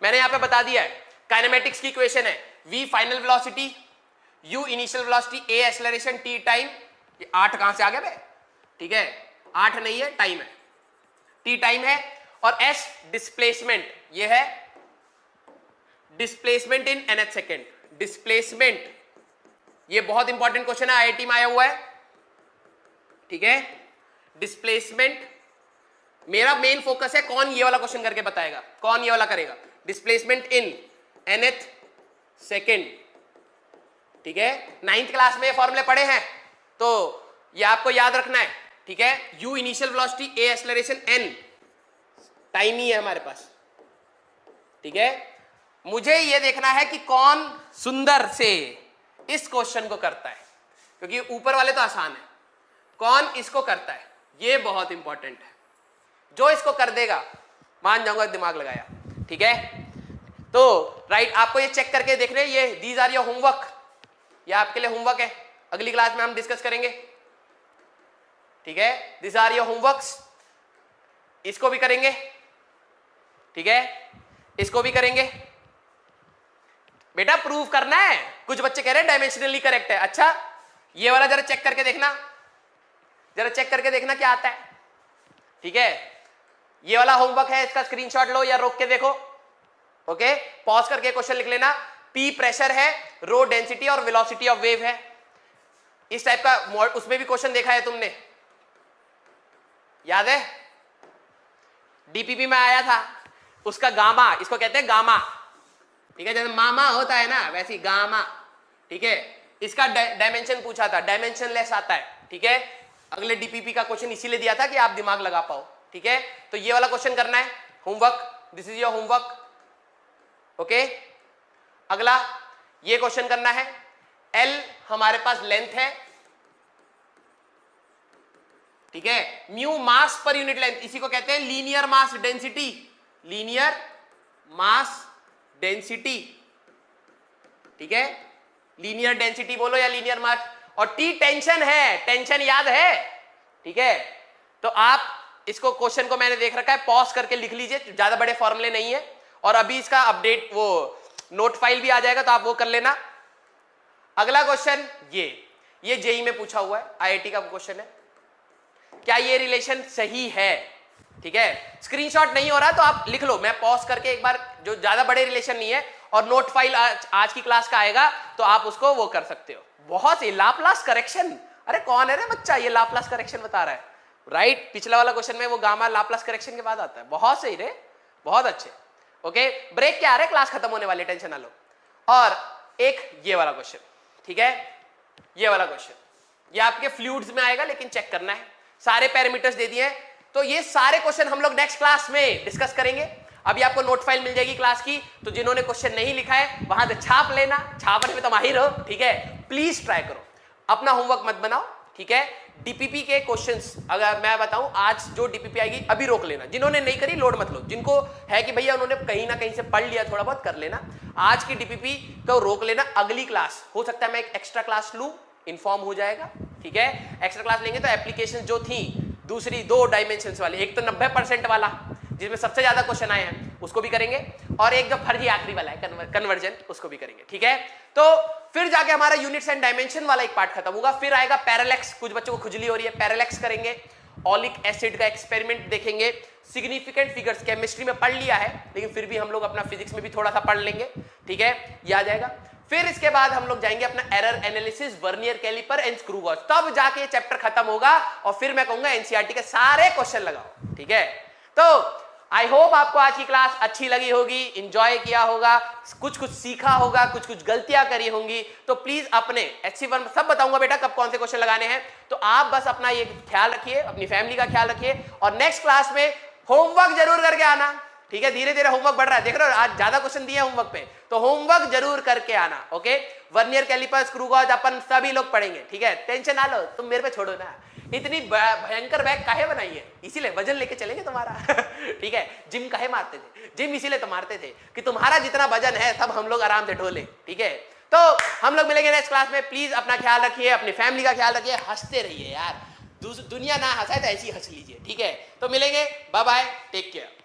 मैंने यहां पे बता दिया है, काइनेमेटिक्स की इक्वेशन है v final velocity, u initial velocity, a acceleration, t time. ये 8 कहां से आ गया बे, ठीक है, 8 नहीं है, टाइम है, t टाइम है, और s डिस्प्लेसमेंट, ये है displacement in nth second, displacement, ये बहुत इंपॉर्टेंट क्वेश्चन है, आईआईटी में आया हुआ है, ठीक है। डिस्प्लेसमेंट मेरा मेन फोकस है, कौन ये वाला क्वेश्चन करके बताएगा, कौन ये वाला करेगा, डिस्प्लेसमेंट इन nth सेकेंड, ठीक है। 9th क्लास में ये फॉर्मूले पढ़े हैं, तो ये आपको याद रखना है, ठीक है। u initial velocity, a acceleration, n time ही है हमारे पास, ठीक है। मुझे ये देखना है कि कौन सुंदर से इस क्वेश्चन को करता है, क्योंकि ऊपर वाले तो आसान है, कौन इसको करता है ये बहुत इंपॉर्टेंट है। जो इसको कर देगा मान जाऊंगा दिमाग लगाया, ठीक है। तो राइट, आपको ये चेक करके देख रहे हैं, ये दीज आर योर होमवर्क, ये आपके लिए होमवर्क है, अगली क्लास में हम डिस्कस करेंगे, ठीक है। दीज आर योर होमवर्क्स, इसको भी करेंगे, ठीक है, इसको भी करेंगे। बेटा प्रूव करना है, कुछ बच्चे कह रहे हैं डायमेंशनली करेक्ट है, अच्छा ये वाला जरा चेक करके देखना, जरा चेक करके देखना क्या आता है, ठीक है। ये वाला होमवर्क है, इसका स्क्रीनशॉट लो या रोक के देखो, ओके, पॉज करके क्वेश्चन लिख लेना। P प्रेशर है, रो डेंसिटी और वेलोसिटी ऑफ वेव है, इस टाइप का उसमें भी क्वेश्चन देखा है तुमने, याद है, डीपीपी में आया था, उसका गामा, इसको कहते हैं गामा, ठीक है, जैसे मामा होता है ना वैसी गामा, ठीक है। इसका डायमेंशन पूछा था, डायमेंशन लेस आता है, ठीक है। अगले डीपीपी का क्वेश्चन इसीलिए दिया था कि आप दिमाग लगा पाओ, ठीक है। तो ये वाला क्वेश्चन करना है, homework, this is your homework, okay. अगला ये क्वेश्चन करना है, L हमारे पास लेंथ है, ठीक है, म्यू मास पर यूनिट लेंथ, इसी को कहते हैं linear mass density, linear mass density, ठीक है, लीनियर डेंसिटी बोलो या लीनियर मास। और T टेंशन है, टेंशन याद है, ठीक है। तो आप इसको क्वेश्चन को मैंने देख रखा है, पॉज करके लिख लीजिए, ज्यादा बड़े फॉर्मूले नहीं है, और अभी इसका अपडेट वो नोट फाइल भी आ जाएगा तो आप वो कर लेना। अगला क्वेश्चन ये जेई में पूछा हुआ है, आईआईटी का क्वेश्चन है, क्या ये रिलेशन सही है, ठीक है। स्क्रीनशॉट नहीं हो रहा तो आप लिख लो, मैं पॉज करके एक बार, जो ज्यादा बड़े रिलेशन नहीं है, और नोट फाइल आज की क्लास का आएगा तो आप उसको वो कर सकते हो। बहुत ही लाप्लास करेक्शन, अरे कौन है रे बच्चा ये लाप्लास करेक्शन बता रहा है, राइट, पिछला वाला क्वेश्चन में वो गामा लाप्लास करेक्शन के बाद आता है, बहुत सही रे, बहुत अच्छे, ओके। ब्रेक क्या आ रहा है, क्लास खत्म होने वाली, टेंशन ना लो। और एक ये वाला क्वेश्चन, ठीक है, ये वाला क्वेश्चन, ये आपके फ्लूइड्स में आएगा, लेकिन चेक करना है, सारे पैरामीटर्स दे दिए हैं, तो ये सारे क्वेश्चन हम लोग नेक्स्ट क्लास में डिस्कस करेंगे। अभी आपको नोट फाइल मिल जाएगी क्लास की, तो जिन्होंने क्वेश्चन नहीं लिखा है वहां से छाप लेना, छापने में तो माहिर हो, ठीक है। प्लीज ट्राई करो, अपना होमवर्क मत बनाओ, ठीक है। डीपीपी के क्वेश्चंस अगर मैं बताऊं, आज जो डीपीपी आएगी अभी रोक लेना, जिन्होंने नहीं करी लोड मत लो, जिनको है कि भैया उन्होंने कहीं ना कहीं से पढ़ लिया, थोड़ा बहुत कर लेना, आज की डीपीपी को रोक लेना। अगली क्लास हो सकता है मैं एक एक्स्ट्रा क्लास लूं, इन्फॉर्म हो जाएगा, ठीक है। एक्स्ट्रा क्लास लेंगे तो एप्लीकेशन जो थी दूसरी 2 डायमेंशंस वाली, एक तो 90% वाला जिसमें सबसे ज्यादा क्वेश्चन आए हैं उसको भी करेंगे, और एक जो फर्जी आखिरी वाला है कन्वर्जन, उसको भी करेंगे, ठीक है। तो फिर जाके हमारा यूनिट्स एंड डायमेंशन वाला एक पार्ट खत्म होगा, फिर आएगा पैरेलैक्स, कुछ बच्चों को खुजली हो रही है, पैरेलैक्स करेंगे, ऑलिक एसिड का एक्सपेरिमेंट देखेंगे, सिग्निफिकेंट फिगर्स केमिस्ट्री में पढ़ लिया है, लेकिन फिर भी हम लोग अपना फिजिक्स में भी थोड़ा सा पढ़ लेंगे, ठीक है, ये आ जाएगा। फिर इसके बाद हम लोग जाएंगे अपना error analysis, vernier caliper and screw gauge, तब जाके ये चैप्टर खत्म होगा, और फिर मैं कहूंगा एनसीईआरटी के सारे क्वेश्चन लगाओ, ठीक है। तो आई होप आपको आज की क्लास अच्छी लगी होगी, इंजॉय किया होगा, कुछ कुछ सीखा होगा, कुछ कुछ गलतियां करी होंगी, तो प्लीज अपने HC1 सब बताऊंगा बेटा कब कौन से क्वेश्चन लगाने हैं, तो आप बस अपना ये ख्याल रखिए, अपनी फैमिली का ख्याल रखिए, और नेक्स्ट क्लास में होमवर्क जरूर करके आना, ठीक है। धीरे धीरे होमवर्क बढ़ रहा है, देख रहे हो आज ज्यादा क्वेश्चन दिए होमवर्क पे, तो होमवर्क जरूर करके आना, okay. Vernier calliper, screw gauge अपन सभी लोग पढ़ेंगे, ठीक है, टेंशन ना लो, तुम मेरे पे छोड़ो ना, इतनी भयंकर बैग काहे बनाई है, इसीलिए वजन लेके चलेंगे तुम्हारा ठीक है। जिम काहे मारते थे, जिम इसीलिए तो मारते थे कि तुम्हारा जितना वजन है सब हम लोग आराम से ढोले, ठीक है। तो हम लोग मिलेंगे नेक्स्ट क्लास में, प्लीज अपना ख्याल रखिए, अपनी फैमिली का ख्याल रखिए, हंसते रहिए यार, दुनिया ना हंसाए तो ऐसी हंस लीजिए, ठीक है? तो मिलेंगे, बाय बाय, टेक केयर।